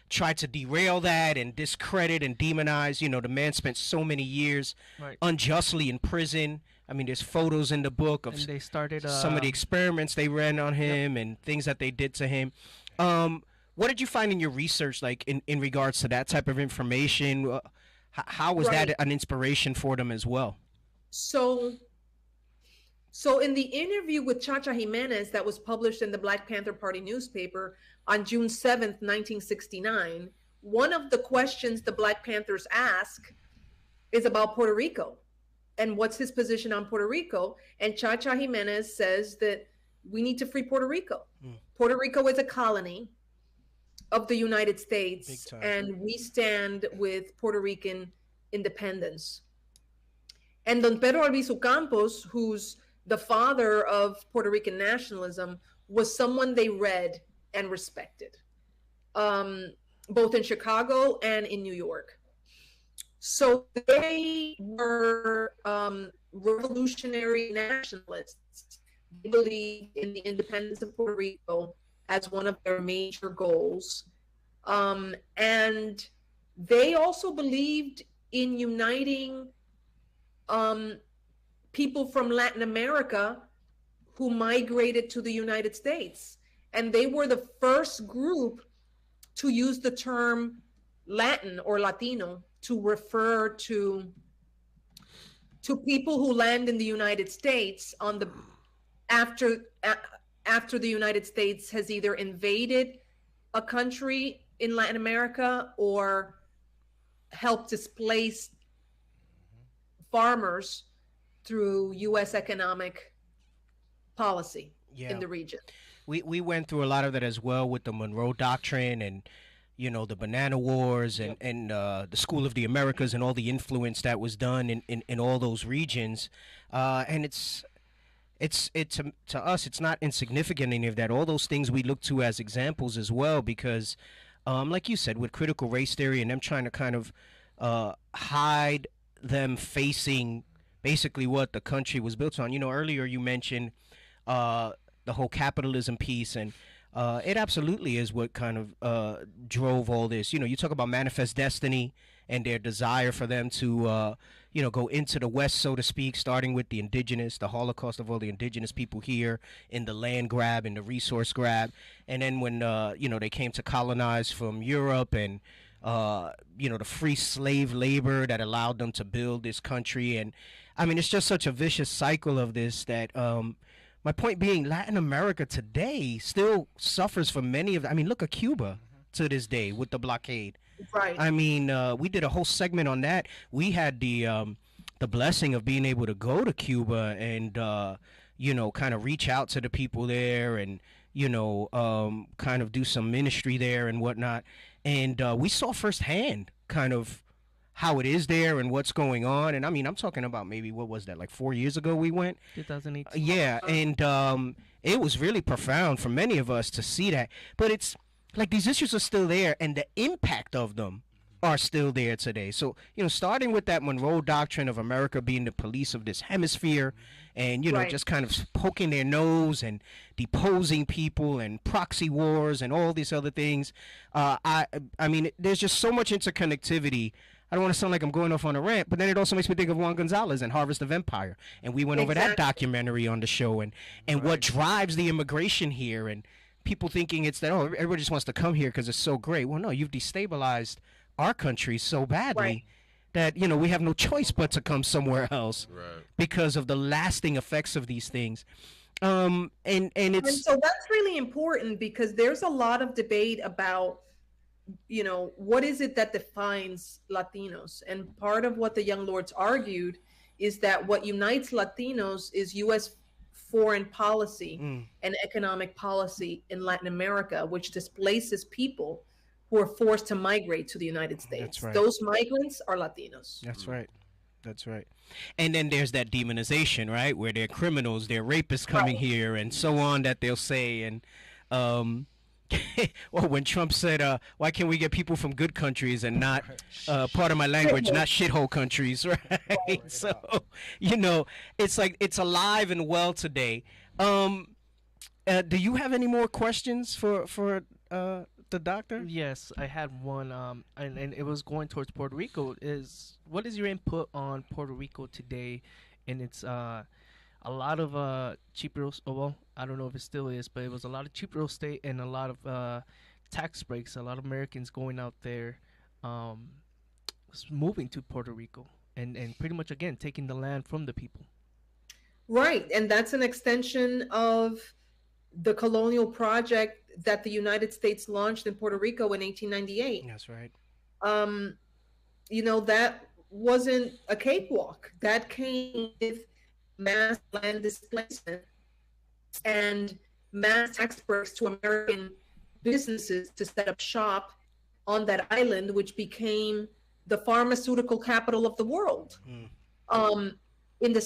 tried to derail that and discredit and demonize. The man spent so many years unjustly in prison. I mean, there's photos in the book of they started, some of the experiments they ran on him and things that they did to him. What did you find in your research, like in regards to that type of information? How was that an inspiration for them as well? So in the interview with Chacha Jimenez that was published in the Black Panther Party newspaper on June 7th, 1969, one of the questions the Black Panthers ask is about Puerto Rico and what's his position on Puerto Rico. And Chacha Jimenez says that we need to free Puerto Rico. Puerto Rico is a colony of the United States, and we stand with Puerto Rican independence. And Don Pedro Albizu Campos, who's the father of Puerto Rican nationalism, was someone they read and respected, both in Chicago and in New York. So they were revolutionary nationalists. They believed in the independence of Puerto Rico as one of their major goals. And they also believed in uniting people from Latin America who migrated to the United States. And they were the first group to use the term Latin or Latino to refer to people who land in the United States after the United States has either invaded a country in Latin America or helped displace farmers through U.S. economic policy in the region. We went through a lot of that as well with the Monroe Doctrine and, the Banana Wars and the School of the Americas and all the influence that was done in all those regions. And it's to us, it's not insignificant, any of that. All those things we look to as examples as well, because like you said, with critical race theory and them trying to kind of hide them facing basically what the country was built on. Earlier you mentioned the whole capitalism piece, and it absolutely is what kind of drove all this. You talk about manifest destiny and their desire for them to, go into the West, so to speak, starting with the indigenous, the Holocaust of all the indigenous people here, in the land grab and the resource grab. And then when, they came to colonize from Europe and, the free slave labor that allowed them to build this country. And I mean, it's just such a vicious cycle of this that, my point being, Latin America today still suffers from many of, look at Cuba to this day with the blockade. Right. I mean, we did a whole segment on that. We had the blessing of being able to go to Cuba and, kind of reach out to the people there and, kind of do some ministry there and whatnot. And we saw firsthand kind of how it is there and what's going on. And I'm talking about maybe, what was that, like 4 years ago we went? 2018. Yeah, and it was really profound for many of us to see that. But it's like these issues are still there, and the impact of them are still there today. So, starting with that Monroe Doctrine of America being the police of this hemisphere and, just kind of poking their nose and deposing people and proxy wars and all these other things. I mean, there's just so much interconnectivity. I don't want to sound like I'm going off on a rant, but then it also makes me think of Juan Gonzalez and Harvest of Empire. And we went over that documentary on the show and what drives the immigration here, and people thinking it's that, everybody just wants to come here because it's so great. Well, no, you've destabilized our country so badly that, we have no choice but to come somewhere else because of the lasting effects of these things. And so that's really important, because there's a lot of debate about what is it that defines Latinos? And part of what the Young Lords argued is that what unites Latinos is U.S. foreign policy and economic policy in Latin America, which displaces people who are forced to migrate to the United States. That's right. Those migrants are Latinos. That's right. That's right. And then there's that demonization, right, where they're criminals, they're rapists coming here, and so on, that they'll say. And or when Trump said, why can't we get people from good countries and not, part of my language, not shithole countries, right? So, it's like it's alive and well today. Do you have any more questions for the doctor? Yes, I had one, and it was going towards Puerto Rico. What is your input on Puerto Rico today? And it's a lot of cheap real. Well, I don't know if it still is, but it was a lot of cheap real estate and a lot of tax breaks. A lot of Americans going out there, moving to Puerto Rico, and pretty much again taking the land from the people. Right, and that's an extension of the colonial project that the United States launched in Puerto Rico in 1898. That's right. That wasn't a cakewalk. That came with mass land displacement and mass tax breaks to American businesses to set up shop on that island, which became the pharmaceutical capital of the world in the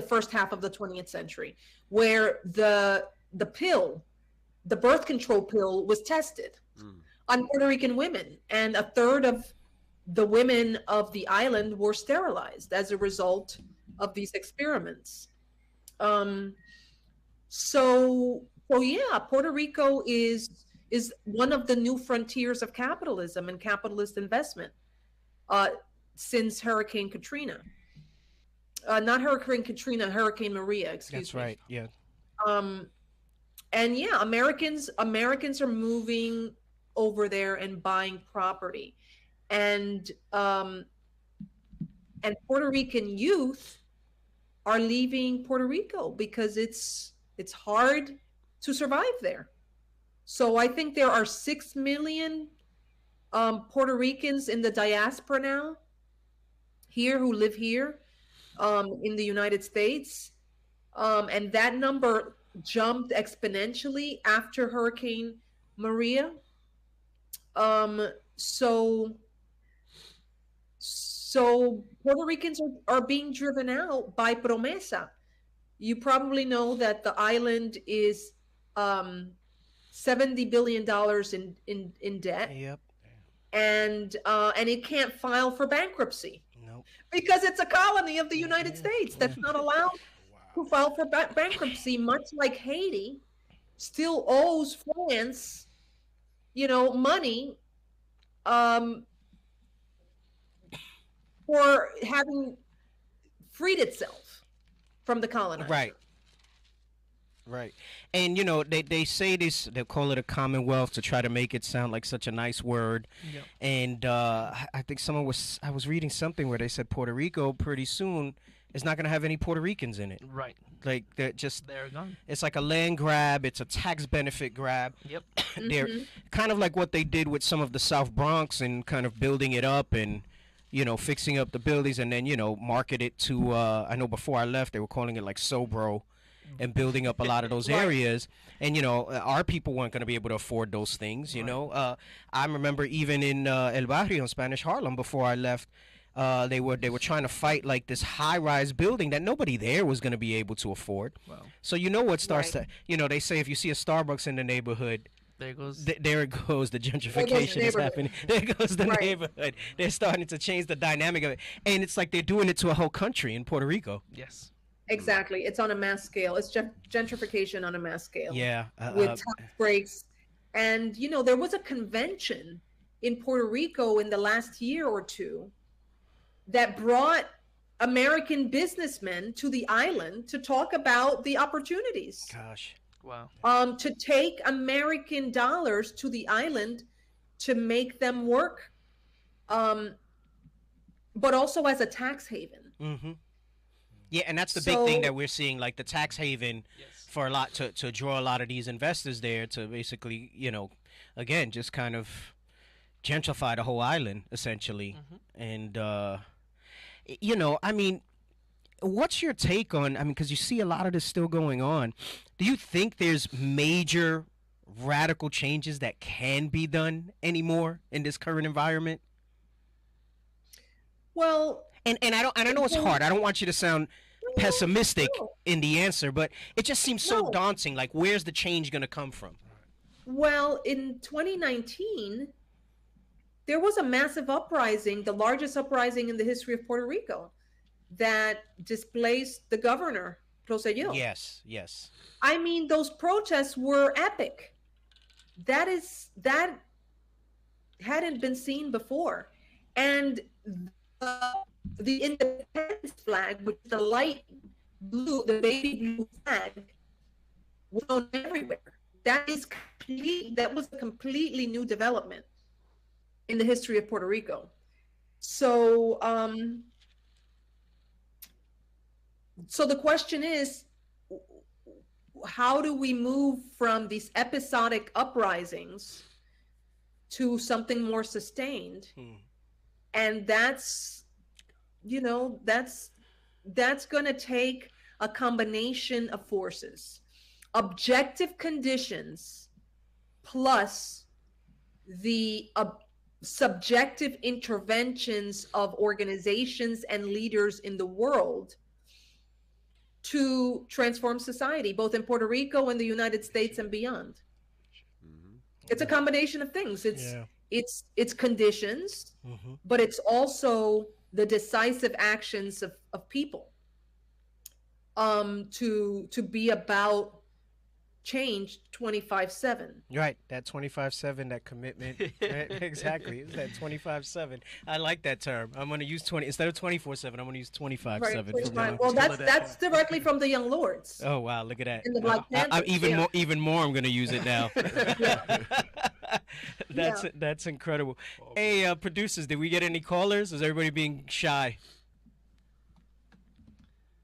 first half of the 20th century, where the birth control pill was tested on Puerto Rican women, and a third of the women of the island were sterilized as a result of these experiments. So yeah, Puerto Rico is one of the new frontiers of capitalism and capitalist investment since Hurricane Katrina. Not Hurricane Katrina, Hurricane Maria, excuse me. That's right, yeah. And yeah, Americans are moving over there and buying property. And Puerto Rican youth are leaving Puerto Rico because it's hard to survive there. So I think there are 6 million Puerto Ricans in the diaspora now who live here in the United States. And that number jumped exponentially after Hurricane Maria. So Puerto Ricans are being driven out by Promesa. You probably know that the island is $70 billion in debt. Yep. And it can't file for bankruptcy. Nope. Because it's a colony of the United States that's not allowed to file for bankruptcy, much like Haiti still owes France, money for having freed itself from the colonizer. Right. And they say this, they call it a commonwealth to try to make it sound like such a nice word. Yep. And I think I was reading something where they said Puerto Rico pretty soon is not going to have any Puerto Ricans in it. Right. Like they're gone. It's like a land grab, it's a tax benefit grab. Yep. They're kind of like what they did with some of the South Bronx and kind of building it up and fixing up the buildings and then market it to I know before I left they were calling it like Sobro and building up a lot of those areas. And our people weren't going to be able to afford those things. I remember even in El Barrio in Spanish Harlem before I left, they were trying to fight like this high-rise building that nobody there was going to be able to afford. Wow. So what starts to they say if you see a Starbucks in the neighborhood, there it goes the gentrification is happening. There goes the neighborhood. They're starting to change the dynamic of it, and it's like they're doing it to a whole country in Puerto Rico. Yes. Exactly. It's on a mass scale. It's gentrification on a mass scale. Yeah. With tax breaks. And, there was a convention in Puerto Rico in the last year or two that brought American businessmen to the island to talk about the opportunities. Gosh. Wow. To take American dollars to the island to make them work, but also as a tax haven. Mm-hmm. Yeah, and that's the big thing that we're seeing, like the tax haven for a lot to draw a lot of these investors there to basically, again, just kind of gentrify the whole island essentially. And you know, I mean, what's your take on? I mean, because you see a lot of this still going on. Do you think there's major radical changes that can be done anymore in this current environment? Well, and I know it's hard. I don't want you to sound pessimistic in the answer, but it just seems so daunting. Like, where's the change going to come from? Well, in 2019, there was a massive uprising, the largest uprising in the history of Puerto Rico, that displaced the governor, Rosselló. Yes, yes. I mean, those protests were epic. That hadn't been seen before. And the independence flag, which is the light blue, the baby blue flag, was known everywhere. That was a completely new development in the history of Puerto Rico. So, so the question is, how do we move from these episodic uprisings to something more sustained? And that's, you know, that's going to take a combination of forces, objective conditions, plus the subjective interventions of organizations and leaders in the world to transform society, both in Puerto Rico and the United States and beyond. It's a combination of things. It's conditions, but it's also the decisive actions of people to be about change 24/7. Right, that 24/7, that commitment. Right? Exactly, it's that 24/7. I like that term. I'm going to use 20 instead of 24/7. I'm going to use 25/7. Right, well, that's directly from the Young Lords. Oh wow, look at that! In the Black Panthers, even more. I'm going to use it now. That's incredible. Hey, producers, did we get any callers? Is everybody being shy?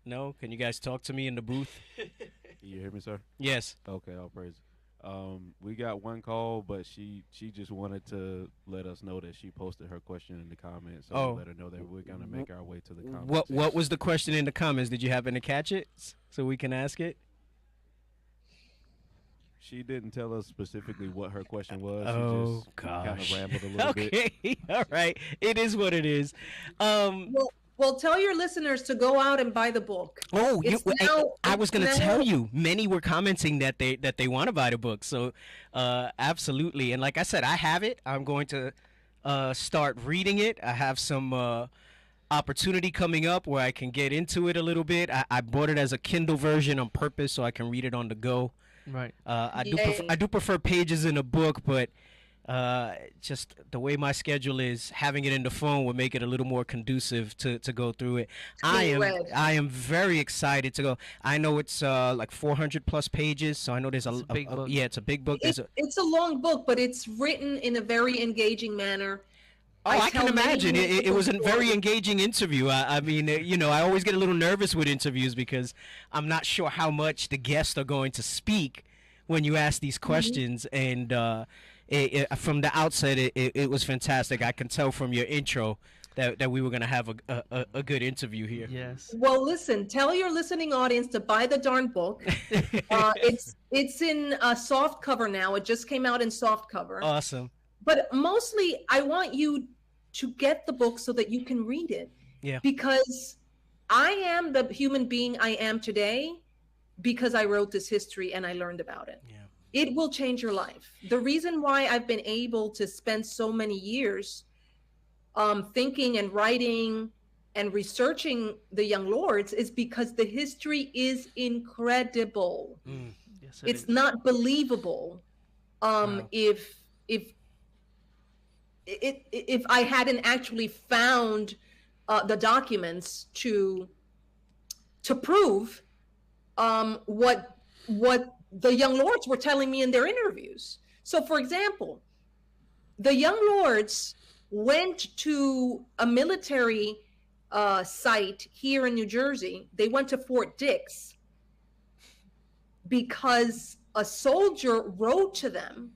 No? Can you guys talk to me in the booth? You hear me, sir? Yes. Okay, I'll praise it. We got one call, but she just wanted to let us know that she posted her question in the comments. So let her know that we're gonna make our way to the comments. What was the question in the comments? Did you happen to catch it so we can ask it? She didn't tell us specifically what her question was. Oh, she just gosh. kind of rambled a little bit. Okay, all right. It is what it is. Well, tell your listeners to go out and buy the book. Oh, I was going to tell you, many were commenting that they want to buy the book. So, absolutely. And like I said, I have it. I'm going to start reading it. I have some opportunity coming up where I can get into it a little bit. I bought it as a Kindle version on purpose so I can read it on the go. Right. I do prefer pages in a book, but just the way my schedule is, having it in the phone would make it a little more conducive to go through it. I am very excited to go. I know it's like 400 plus pages, so I know there's a big book. Yeah, it's a big book. It's a long book, but it's written in a very engaging manner. Oh, I can imagine. It was a very engaging interview. I mean, you know, I always get a little nervous with interviews because I'm not sure how much the guests are going to speak when you ask these questions. And from the outset, it was fantastic. I can tell from your intro that we were going to have a good interview here. Yes. Well, listen, tell your listening audience to buy the darn book. It's in a soft cover now. It just came out in soft cover. Awesome. But mostly, I want you to get the book so that you can read it. Yeah. Because I am the human being I am today because I wrote this history and I learned about it. Yeah. It will change your life. The reason why I've been able to spend so many years thinking and writing and researching the Young Lords is because the history is incredible. Yes, it's not believable. Wow. If I hadn't actually found the documents to prove what the Young Lords were telling me in their interviews. So, for example, the Young Lords went to a military site here in New Jersey. They went to Fort Dix because a soldier wrote to them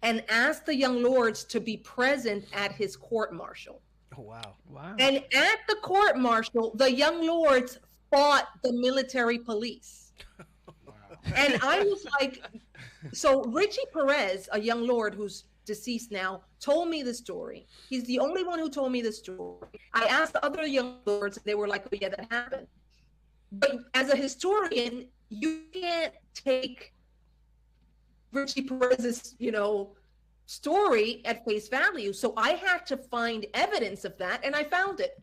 and asked the young lords to be present at his court martial. Oh, wow. Wow. And at the court martial, the young lords fought the military police. And I was like, so Richie Perez, a young lord who's deceased now, told me the story. He's the only one who told me the story. I asked the other young lords, and they were like, oh, yeah, that happened. But as a historian, you can't take Richie Perez's, story at face value. So I had to find evidence of that, and I found it.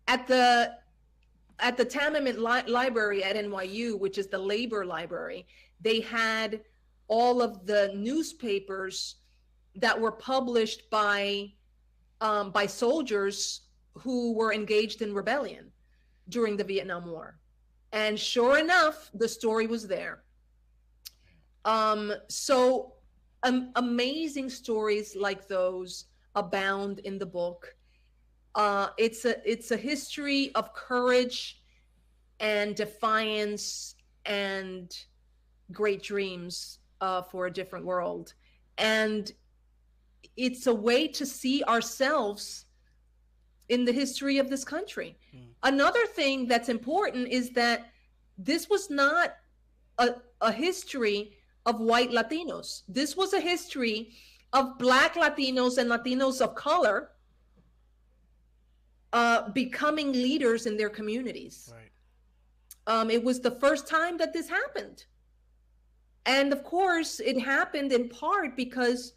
At the Tamiment Library at NYU, which is the labor library, they had all of the newspapers that were published by soldiers who were engaged in rebellion during the Vietnam War. And sure enough, the story was there. So amazing stories like those abound in the book. It's a history of courage and defiance and great dreams for a different world. And it's a way to see ourselves in the history of this country. Another thing that's important is that this was not a history of white Latinos. This was a history of Black Latinos and Latinos of color becoming leaders in their communities. Right. It was the first time that this happened. And of course, it happened in part because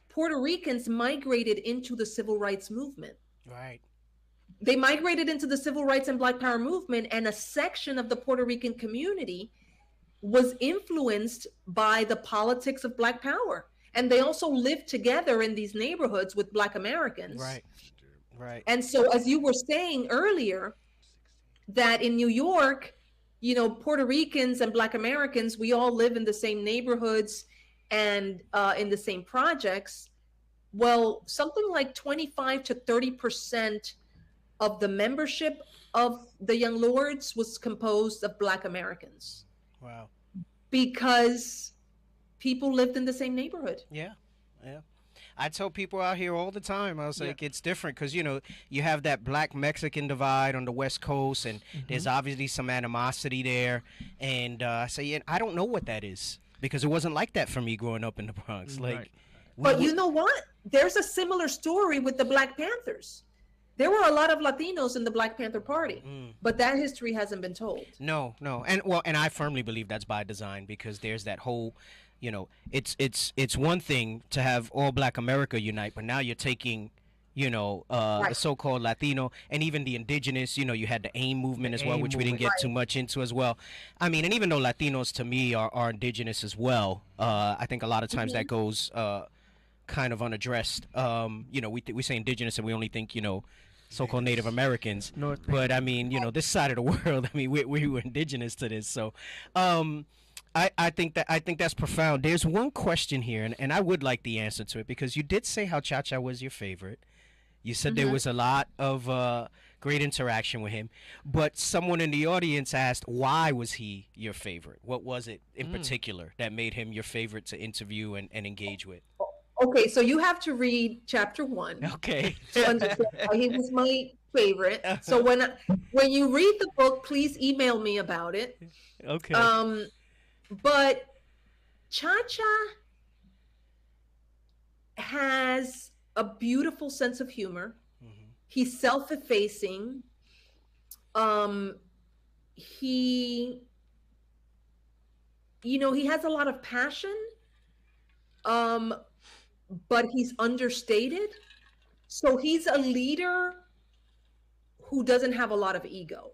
Puerto Ricans migrated into the civil rights movement. Right. They migrated into the civil rights and Black Power movement, and a section of the Puerto Rican community was influenced by the politics of Black Power. And they also lived together in these neighborhoods with Black Americans. Right. Right. And so, as you were saying earlier, that in New York, Puerto Ricans and Black Americans, we all live in the same neighborhoods and in the same projects. Well, something like 25 to 30% of the membership of the Young Lords was composed of Black Americans. Wow. Because people lived in the same neighborhood. Yeah. Yeah. I tell people out here all the time, I was like, it's different because, you have that Black-Mexican divide on the West Coast, and there's obviously some animosity there. And I say, I don't know what that is because it wasn't like that for me growing up in the Bronx. Like, But you know what? There's a similar story with the Black Panthers. There were a lot of Latinos in the Black Panther Party, but that history hasn't been told. No. And I firmly believe that's by design because there's that whole, it's one thing to have all Black America unite, but now you're taking, the so-called Latino and even the indigenous, you had the AIM movement as well, which we didn't get too much into as well. I mean, and even though Latinos to me are indigenous as well, I think a lot of times that goes kind of unaddressed. We say indigenous and we only think, so-called Native Americans. But I mean, this side of the world, I mean, we were indigenous to this. So I think that's profound. There's one question here, and I would like the answer to it because you did say how Cha-Cha was your favorite. You said there was a lot of great interaction with him, but someone in the audience asked, why was he your favorite? What was it in particular that made him your favorite to interview and engage with? Okay, so you have to read chapter 1. Okay. To understand why he was my favorite. So when you read the book, please email me about it. Okay. But Cha-Cha has a beautiful sense of humor. He's self-effacing. He has a lot of passion. But he's understated. So he's a leader who doesn't have a lot of ego.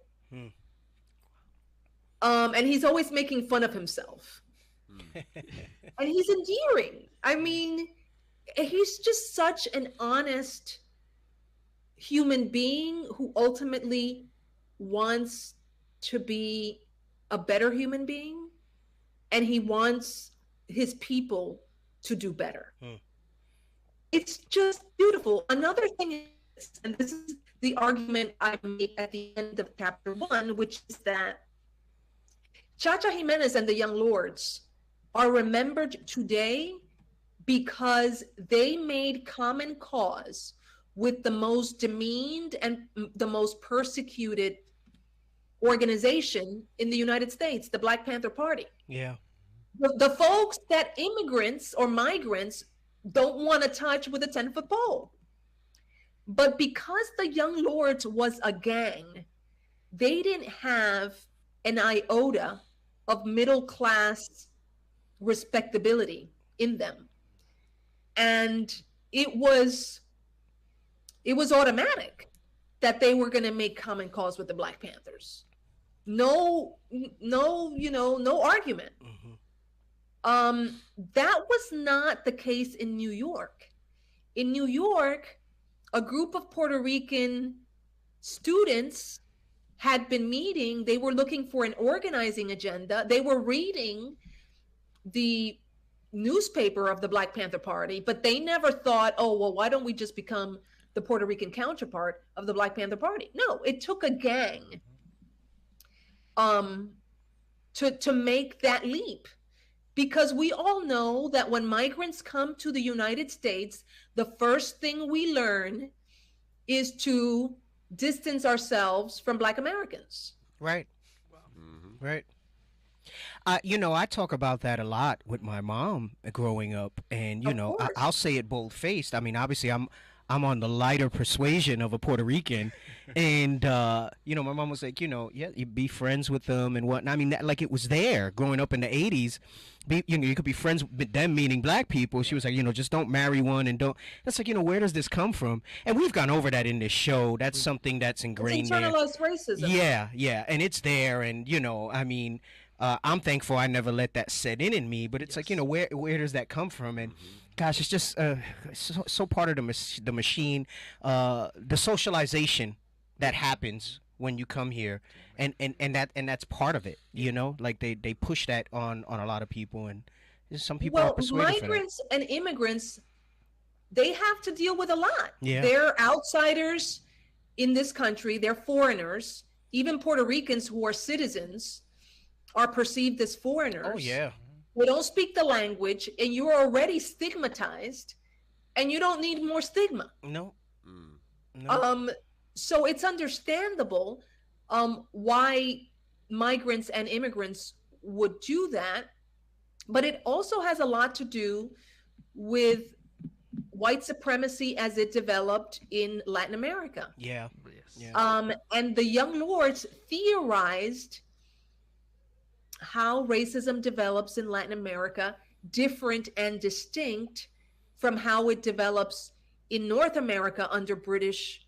And he's always making fun of himself. And he's endearing. I mean, he's just such an honest human being who ultimately wants to be a better human being. And he wants his people to do better. It's just beautiful. Another thing is, and this is the argument I made at the end of chapter 1, which is that Cha-Cha Jimenez and the Young Lords are remembered today because they made common cause with the most demeaned and the most persecuted organization in the United States, the Black Panther Party. Yeah. The folks that immigrants or migrants don't want to touch with a 10-foot pole. But because the Young Lords was a gang, they didn't have an iota of middle class respectability in them. And it was automatic that they were going to make common cause with the Black Panthers. No argument. That was not the case in New York. In New York, a group of Puerto Rican students had been meeting. They were looking for an organizing agenda. They were reading the newspaper of the Black Panther Party, but they never thought, oh, well, why don't we just become the Puerto Rican counterpart of the Black Panther Party? No, it took a gang to make that leap. Because we all know that when migrants come to the United States, the first thing we learn is to distance ourselves from Black Americans. Right. Right. I talk about that a lot with my mom growing up, and I'll say it bold-faced. I mean, obviously, I'm on the lighter persuasion of a Puerto Rican, and my mom was like, yeah, you be friends with them and whatnot. I mean, that, like, it was there growing up in the '80s. You could be friends with them, meaning Black people. She was like, just don't marry one and don't. That's like, where does this come from? And we've gone over that in this show. That's something that's ingrained there. It's internalized racism. Yeah, and it's there, and I mean. I'm thankful I never let that set in me, but it's like, where does that come from? And gosh, it's just so part of the machine, the socialization that happens when you come here, and that's part of it, like they push that on a lot of people, and some people are persuaded. Migrants and immigrants, they have to deal with a lot. Yeah. They're outsiders in this country. They're foreigners. Even Puerto Ricans who are citizens are perceived as foreigners. Oh, yeah. We don't speak the language, and you're already stigmatized, and you don't need more stigma. No. So it's understandable why migrants and immigrants would do that, but it also has a lot to do with white supremacy as it developed in Latin America. Yeah. And the Young Lords theorized how racism develops in Latin America, different and distinct from how it develops in North America under British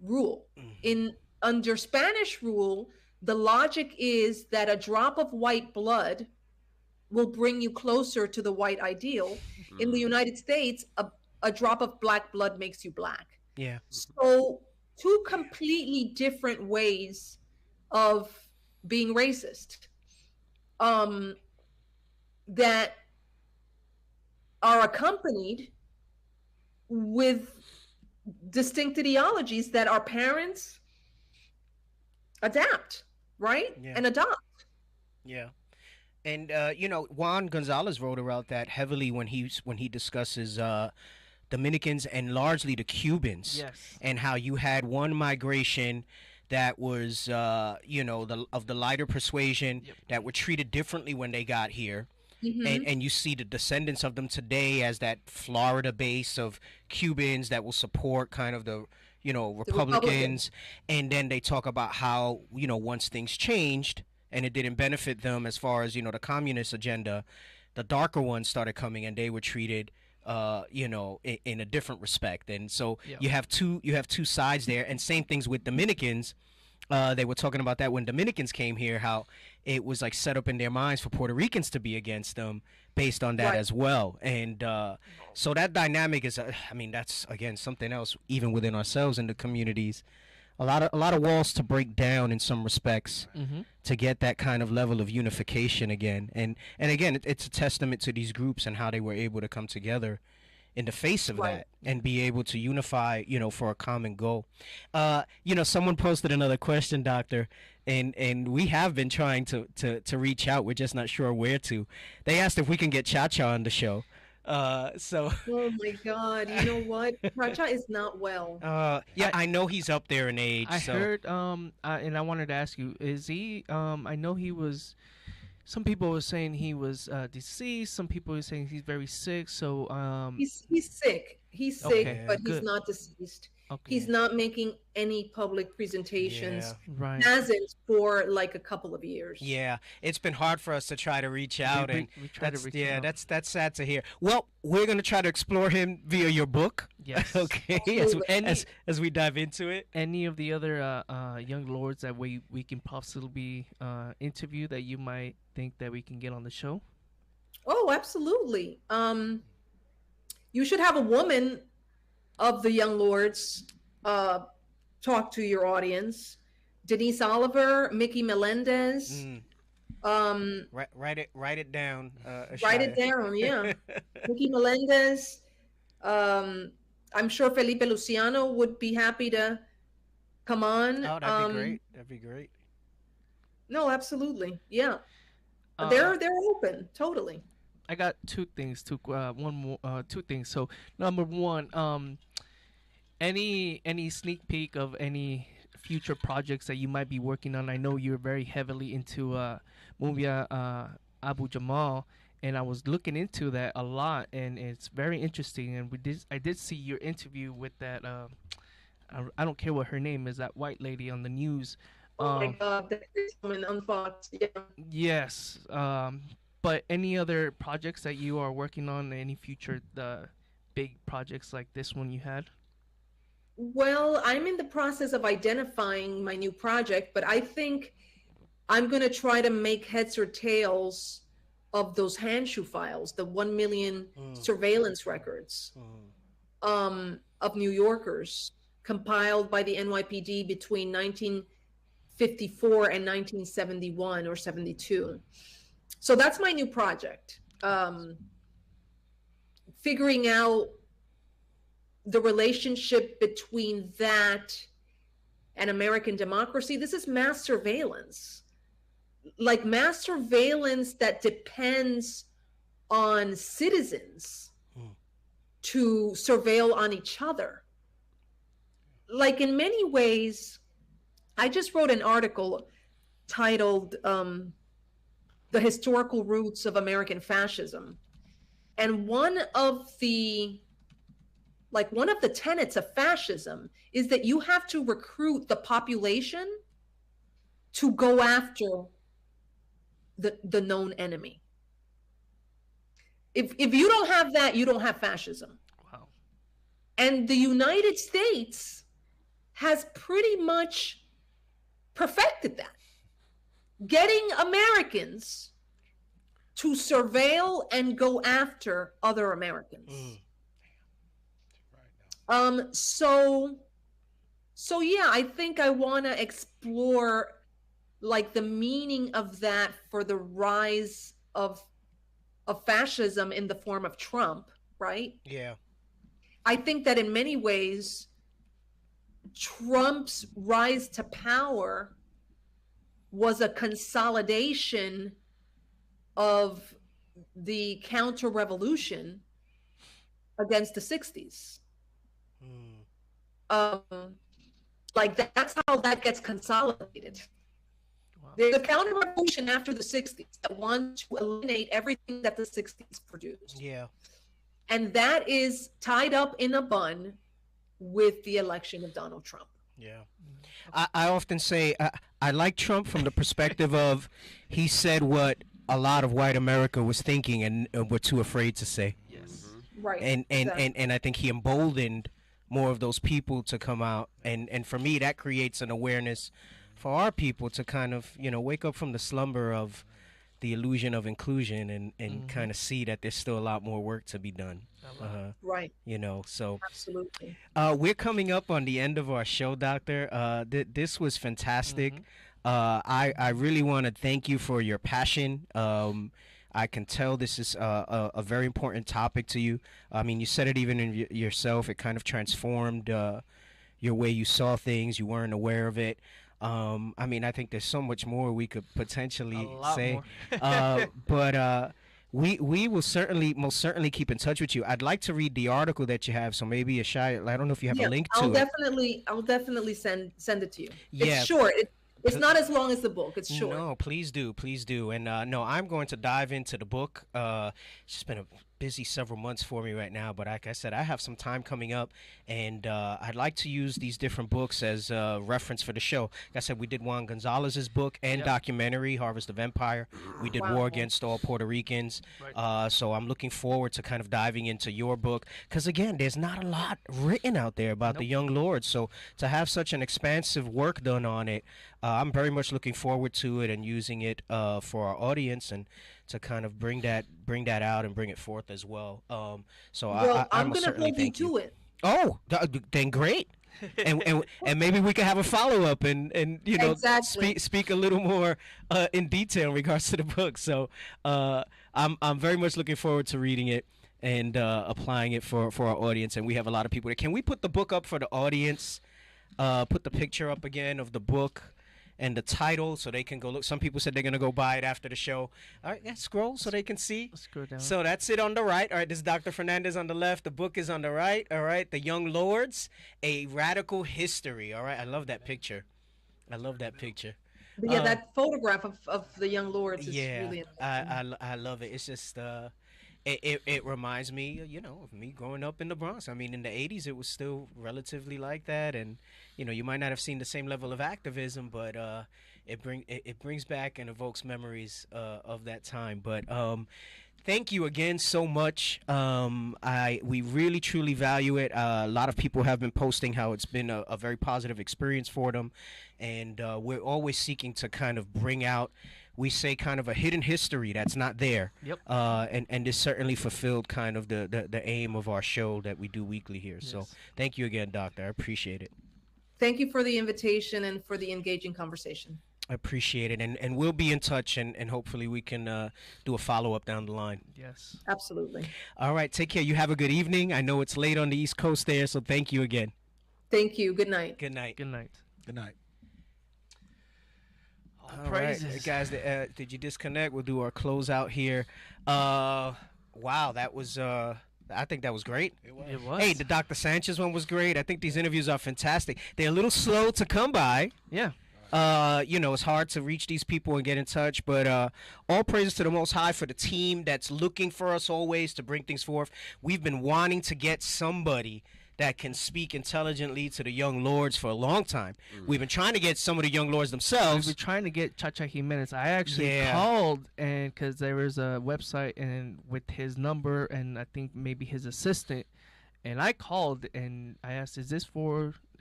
rule. Under Spanish rule, the logic is that a drop of white blood will bring you closer to the white ideal. In the United States, a drop of Black blood makes you Black. Yeah. So two completely different ways of being racist. That are accompanied with distinct ideologies that our parents adapt, right? Yeah. And adopt. Yeah. And Juan Gonzalez wrote about that heavily when he discusses Dominicans and largely the Cubans. Yes. And how you had one migration that was, of the lighter persuasion, that were treated differently when they got here. And you see the descendants of them today as that Florida base of Cubans that will support kind of the Republicans. And then they talk about how, once things changed and it didn't benefit them as far as, the communist agenda, the darker ones started coming and they were treated in a different respect. And so you have two sides there, and same things with Dominicans. They were talking about that when Dominicans came here, how it was like set up in their minds for Puerto Ricans to be against them based on that as well. And so that dynamic is, that's again something else even within ourselves in the communities. A lot of walls to break down in some respects to get that kind of level of unification again. And again, it's a testament to these groups and how they were able to come together in the face of that and be able to unify, for a common goal. Someone posted another question, Doctor, and we have been trying to reach out. We're just not sure where to. They asked if we can get Cha-Cha on the show. So. Oh my God! You know what? Racha is not well. Yeah, I know he's up there in age. I so. heard and I wanted to ask you, is he I know he was. Some people were saying he was deceased. Some people were saying he's very sick. So he's sick. He's sick, Okay, but he's good. not deceased. Okay. He's not making any public presentations. Right. Hasn't for like a couple of years. Yeah, it's been hard for us to try to reach out, and we try to that's, reach yeah, out. that's sad to hear. Well, we're gonna try to explore him via your book. Yes. Okay. As we dive into it. Any of the other young lords that we can possibly interview that you might think that we can get on the show? Oh, absolutely. You should have a woman of the young lords talk to your audience. Denise Oliver, Mickey Melendez. Write it down. Write it down, yeah. Mickey Melendez. I'm sure Felipe Luciano would be happy to come on. Oh, that'd be great. That'd be great. No, absolutely. Yeah. They're open, totally. I got two things. Two things. So number one, any sneak peek of any future projects that you might be working on? I know you're very heavily into Mumia Abu Jamal, and I was looking into that a lot, and it's very interesting. And I did see your interview with that. I don't care what her name is. That white lady on the news. Oh my God, that woman on Fox. Yeah. Yes. But any other projects that you are working on? Any future big projects like this one you had? Well, I'm in the process of identifying my new project, but I think I'm going to try to make heads or tails of those handshoe files, the 1 million surveillance records of New Yorkers compiled by the NYPD between 1954 and 1971 or 72. So that's my new project. Figuring out the relationship between that and American democracy. This is mass surveillance. Like mass surveillance that depends on citizens to surveil on each other. Like in many ways, I just wrote an article titled The Historical Roots of American Fascism. And one of the tenets of fascism is that you have to recruit the population to go after the known enemy. If you don't have that, you don't have fascism. Wow. And the United States has pretty much perfected that. Getting Americans to surveil and go after other Americans. So yeah, I think I want to explore like the meaning of that for the rise of fascism in the form of Trump, right? Yeah. I think that in many ways, Trump's rise to power was a consolidation of the counter-revolution against the 60s. Like that's how that gets consolidated. Wow. There's a counter-revolution after the 60s that wants to eliminate everything that the 60s produced. Yeah. And that is tied up in a bun with the election of Donald Trump. Yeah. I often say I like Trump from the perspective of he said what a lot of white America was thinking and were too afraid to say. Yes. Right. And I think he emboldened more of those people to come out, and for me that creates an awareness for our people to kind of wake up from the slumber of the illusion of inclusion and kind of see that there's still a lot more work to be done. Right. So absolutely. We're coming up on the end of our show, Doctor. This was fantastic. I really want to thank you for your passion. I can tell this is a very important topic to you. I mean, you said it even in yourself. It kind of transformed your way you saw things. You weren't aware of it. I mean, I think there's so much more we could potentially say. we will most certainly keep in touch with you. I'd like to read the article that you have, so maybe I don't know if you have a link to it. I'll definitely send it to you. Yeah. It's short. It's not as long as the book. It's short. No, please do. And no, I'm going to dive into the book. It's just been a busy several months for me right now, but like I said, I have some time coming up, and I'd like to use these different books as reference for the show. Like I said, we did Juan Gonzalez's book and documentary, Harvest of Empire. We did War Against All Puerto Ricans. Right. So I'm looking forward to kind of diving into your book, because again, there's not a lot written out there about the young lords. So to have such an expansive work done on it, I'm very much looking forward to it and using it for our audience, and to kind of bring that out and bring it forth as well. So I'm going to hold you to it. Oh, then great. and maybe we could have a follow up and speak a little more in detail in regards to the book. So I'm very much looking forward to reading it and applying it for our audience. And we have a lot of people there. Can we put the book up for the audience? Put the picture up again of the book and the title, so they can go look. Some people said they're going to go buy it after the show. All right, scroll so they can see. Scroll down. So that's it on the right. All right, this is Dr. Fernandez on the left. The book is on the right. All right, The Young Lords, A Radical History. All right, I love that picture. Yeah, that photograph of the young lords is really I love it. It's just it reminds me, of me growing up in the Bronx. I mean, in the 80s, it was still relatively like that, and you might not have seen the same level of activism, but it brings back and evokes memories of that time. But thank you again so much. We really truly value it. A lot of people have been posting how it's been a very positive experience for them, and we're always seeking to kind of bring out, we say, kind of a hidden history that's not there. Yep. And this certainly fulfilled kind of the aim of our show that we do weekly here. Yes. So thank you again, Doctor. I appreciate it. Thank you for the invitation and for the engaging conversation. I appreciate it. And we'll be in touch, and hopefully we can do a follow-up down the line. Yes. Absolutely. All right. Take care. You have a good evening. I know it's late on the East Coast there, so thank you again. Thank you. Good night. Good night. Good night. Good night. All right, guys, did you disconnect? We'll do our closeout here. Wow, that was I think that was great. It was. Hey, the Dr. Sanchez one was great. I think these interviews are fantastic. They're a little slow to come by. Yeah. It's hard to reach these people and get in touch, but all praises to the Most High for the team that's looking for us always to bring things forth. We've been wanting to get somebody that can speak intelligently to the young lords for a long time. We've been trying to get some of the young lords themselves. We've been trying to get Chacha Jimenez. I actually called, and because there was a website and with his number and I think maybe his assistant, and I called and I asked,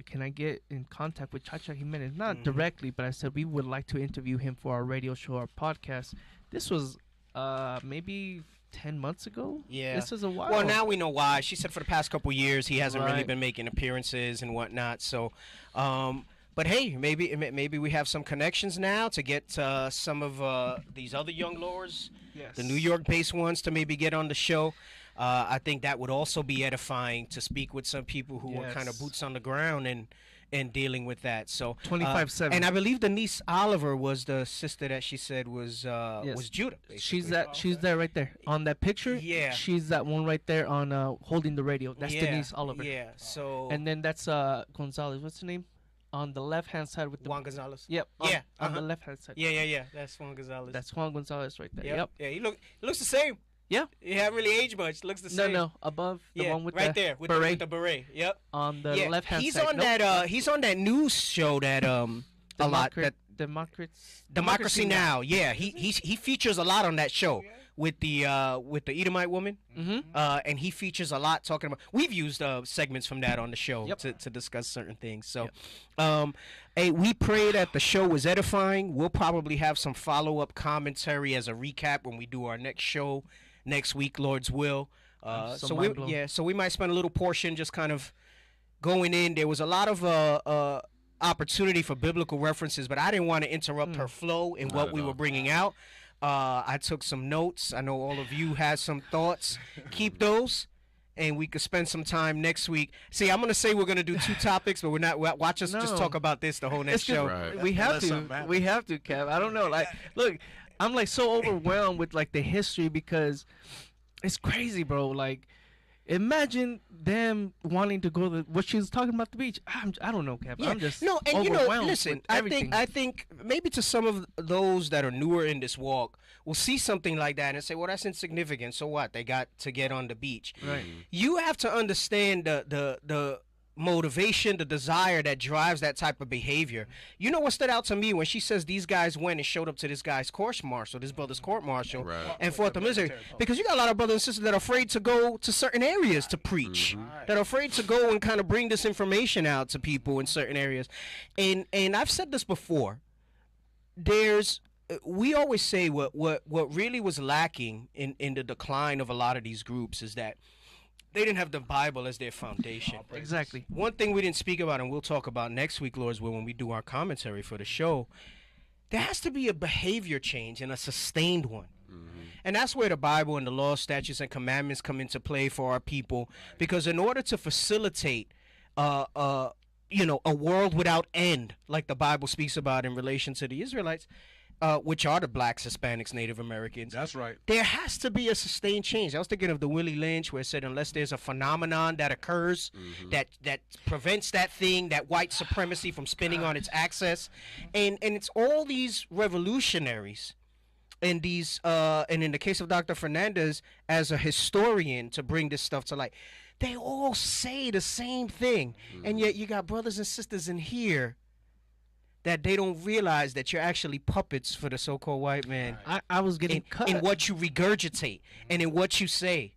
can I get in contact with Chacha Jimenez? Not directly, but I said we would like to interview him for our radio show, our podcast. This was maybe 10 months ago. Yeah, this is a while. Well, now we know why. She said for the past couple years he hasn't really been making appearances and whatnot. So, but hey, maybe we have some connections now to get some of these other young lords, the New York-based ones, to maybe get on the show. I think that would also be edifying to speak with some people who are kind of boots on the ground and dealing with that. So 25/7. And I believe Denise Oliver was the sister that she said was Judah. Basically. She's there right there on that picture. Yeah, she's that one right there on holding the radio. That's Denise Oliver. Yeah. So and then that's Gonzalez. What's the name? On the left hand side with the Juan Gonzalez. Yep. On the left hand side. Yeah. That's Juan Gonzalez. That's Juan Gonzalez right there. Yep. Yeah, he looks the same. Yeah. He haven't really aged much. Looks the same. No, above the one with right the there with beret. The beret. Yep. On the left hand he's side. On that. He's on that news show that a lot. That Democracy Now. Yeah, he features a lot on that show with the Edomite woman. And he features a lot talking about. We've used segments from that on the show to discuss certain things. So, hey, we pray that the show was edifying. We'll probably have some follow-up commentary as a recap when we do our next show next week, Lord's will. So we might spend a little portion just kind of going in. There was a lot of opportunity for biblical references, but I didn't want to interrupt her flow in what we were bringing out. I took some notes. I know all of you had some thoughts. Keep those, and we could spend some time next week. See, I'm going to say we're going to do 2 topics, but we're not. Watch us just talk about this the whole next show. We have to. We have to, Kev. I don't know. Like, look, I'm like so overwhelmed with like the history because it's crazy, bro. Like, imagine them wanting to go to what she was talking about the beach. I don't know, Kev. Yeah. I'm just no, and overwhelmed listen. with I think maybe to some of those that are newer in this walk will see something like that and say, "Well, that's insignificant. So what? They got to get on the beach." Right. You have to understand the motivation, the desire that drives that type of behavior. You know what stood out to me when she says these guys went and showed up to this guy's court martial, this brother's court martial, and fought the military. Because you got a lot of brothers and sisters that are afraid to go to certain areas to preach, that are afraid to go and kind of bring this information out to people in certain areas. And I've said this before. We always say what really was lacking in the decline of a lot of these groups is that they didn't have the Bible as their foundation. Exactly. One thing we didn't speak about, and we'll talk about next week, Lord's will, when we do our commentary for the show, there has to be a behavior change and a sustained one. And that's where the Bible and the law, statutes, and commandments come into play for our people. Because in order to facilitate a world without end, like the Bible speaks about in relation to the Israelites, which are the blacks, Hispanics, Native Americans. That's right. There has to be a sustained change. I was thinking of the Willie Lynch, where it said unless there's a phenomenon that occurs that prevents that thing, that white supremacy from spinning on its axis, and it's all these revolutionaries, and these and in the case of Dr. Fernandez, as a historian, to bring this stuff to light, they all say the same thing, and yet you got brothers and sisters in here that they don't realize that you're actually puppets for the so-called white man. I was getting cut in what you regurgitate and in what you say.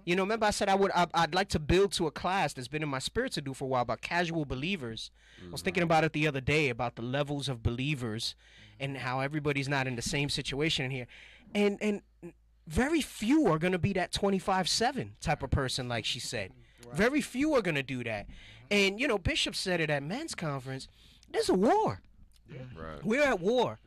You know, remember I said I'd like to build to a class that's been in my spirit to do for a while about casual believers. I was thinking about it the other day about the levels of believers and how everybody's not in the same situation in here, and very few are going to be that 25/7 type of person, like she said. Very few are going to do that. And you know, Bishop said it at men's conference. There's a war. Right. We're at war.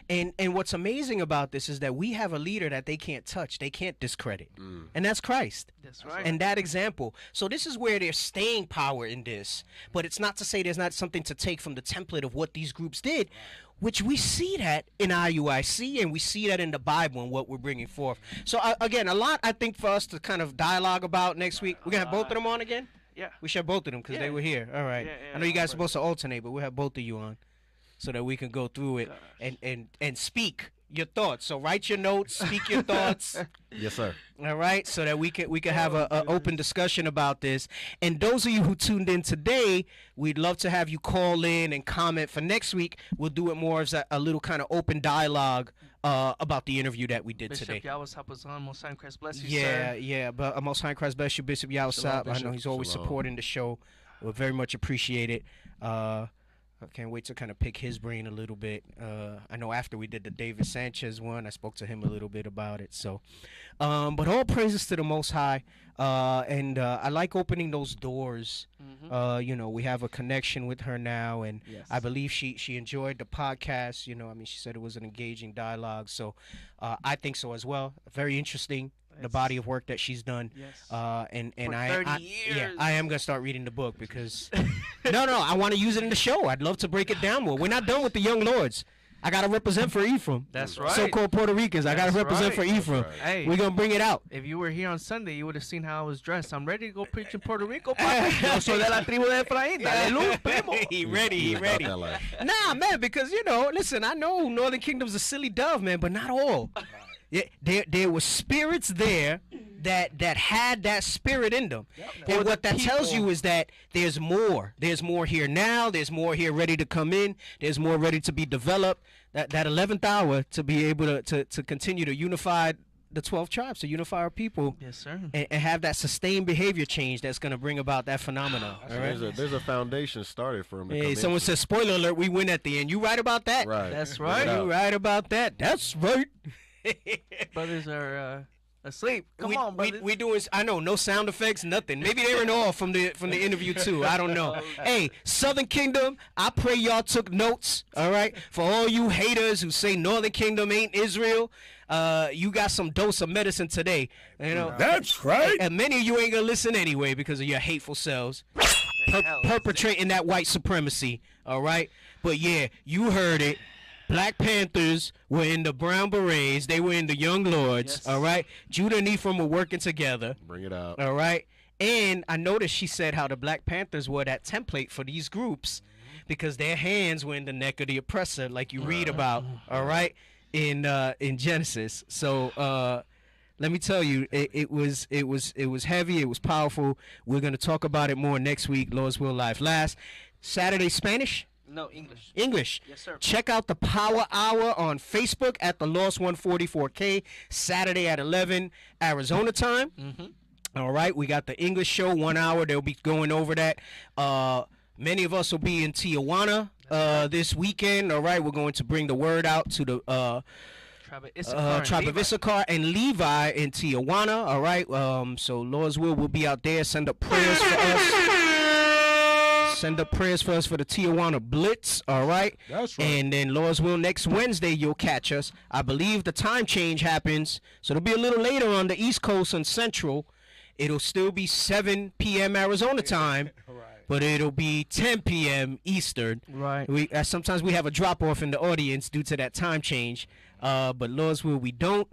And what's amazing about this is that we have a leader that they can't touch, they can't discredit. And that's Christ. That's right. And that example. So this is where there's staying power in this. But it's not to say there's not something to take from the template of what these groups did, which we see that in IUIC and we see that in the Bible and what we're bringing forth. So again, a lot I think for us to kind of dialogue about next week. We're going to have both of them on again? Yeah. We should have both of them because they were here. All right. I know you guys are supposed to alternate, but we'll have both of you on so that we can go through it and speak your thoughts. So write your notes, speak your thoughts. Yes, sir. All right, so that we can have a open discussion about this. And those of you who tuned in today, we'd love to have you call in and comment for next week. We'll do it more as a little kind of open dialogue about the interview that we did today. Bishop Yawasap was on. Most High in Christ bless you, sir. Yeah, but Most High in Christ bless you, Bishop Yawasap. I know he's always supporting the show. We very much appreciate it. I can't wait to kind of pick his brain a little bit. I know after we did the David Sanchez one, I spoke to him a little bit about it. So, but all praises to the Most High. And I like opening those doors. You know, we have a connection with her now, and I believe she enjoyed the podcast. You know, I mean, she said it was an engaging dialogue. So I think so as well. Very interesting. The body of work that she's done, and For I 30 years. Yeah, I am gonna start reading the book because no, I want to use it in the show. I'd love to break it down more. We're not done with the young lords. I gotta represent for Ephraim. That's right. So-called Puerto Ricans. I gotta represent for Ephraim. Right. Hey, we're gonna bring it out. If you were here on Sunday, you would have seen how I was dressed. I'm ready to go preach in Puerto Rico, papi. Yo soy de la tribu de Efraín. Dale luz, primo. He ready. Nah, man, because you know, listen, I know Northern Kingdom's a silly dove, man, but not all. Yeah, there were spirits there that had that spirit in them. And what that tells you is that there's more. There's more here now. There's more here ready to come in. There's more ready to be developed. That 11th hour to be able to continue to unify the 12 tribes, to unify our people. Yes, sir. And have that sustained behavior change that's going to bring about that phenomenon. All right? There's a foundation started for them. Hey, someone says, spoiler alert, we win at the end. You right about that? Right. That's right. You right about that? That's right. Brothers are asleep. Come on, brothers. We doing. I know, no sound effects, nothing. Maybe they were in awe from the interview too. I don't know. Hey, Southern Kingdom, I pray y'all took notes. All right, for all you haters who say Northern Kingdom ain't Israel, you got some dose of medicine today. You know that's right. And many of you ain't gonna listen anyway because of your hateful selves perpetrating that white supremacy. All right, but yeah, you heard it. Black Panthers were in the Brown Berets. They were in the Young Lords. Yes. All right. Judah and Ephraim were working together. Bring it out. All right. And I noticed she said how the Black Panthers were that template for these groups because their hands were in the neck of the oppressor, like you read about. All right. In Genesis. So let me tell you, it was heavy. It was powerful. We're gonna talk about it more next week. Lord's will, life last. Saturday Spanish. No, English. English. Yes, sir. Check out the Power Hour on Facebook at the Lost 144K, Saturday at 11 Arizona time. All right, we got the English show, 1 hour. They'll be going over that. Many of us will be in Tijuana this weekend. All right, we're going to bring the word out to the Tribe of Issachar and Levi in Tijuana. All right, so Lord's will be out there. Send up prayers for us. Send up prayers for us for the Tijuana Blitz, all right? That's right. And then Lord's will, next Wednesday you'll catch us. I believe the time change happens, so it'll be a little later on the East Coast and Central. It'll still be 7 p.m. Arizona time, but it'll be 10 p.m. Eastern. Right. Sometimes we have a drop-off in the audience due to that time change, but Lord's will, we don't.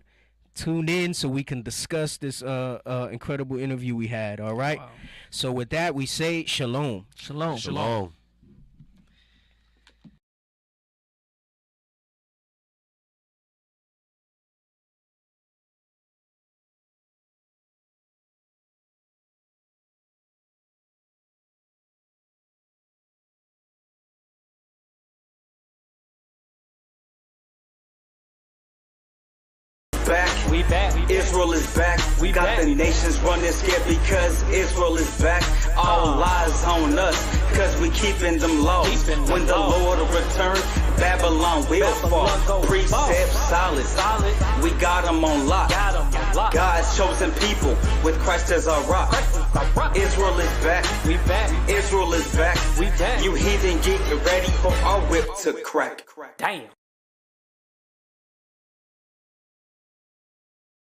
Tune in so we can discuss this incredible interview we had, all right? Wow. So with that, we say shalom. Shalom. Shalom. We back. Israel is back. We got back. The nations running scared because Israel is back. All lies on us because we keeping them laws. When the Lord return, Babylon will fall. Precept solid. We got them on lock. God's chosen people with Christ as our rock. Israel is back. We back. Israel is back. We back. You heathen, get ready for our whip to crack. Damn.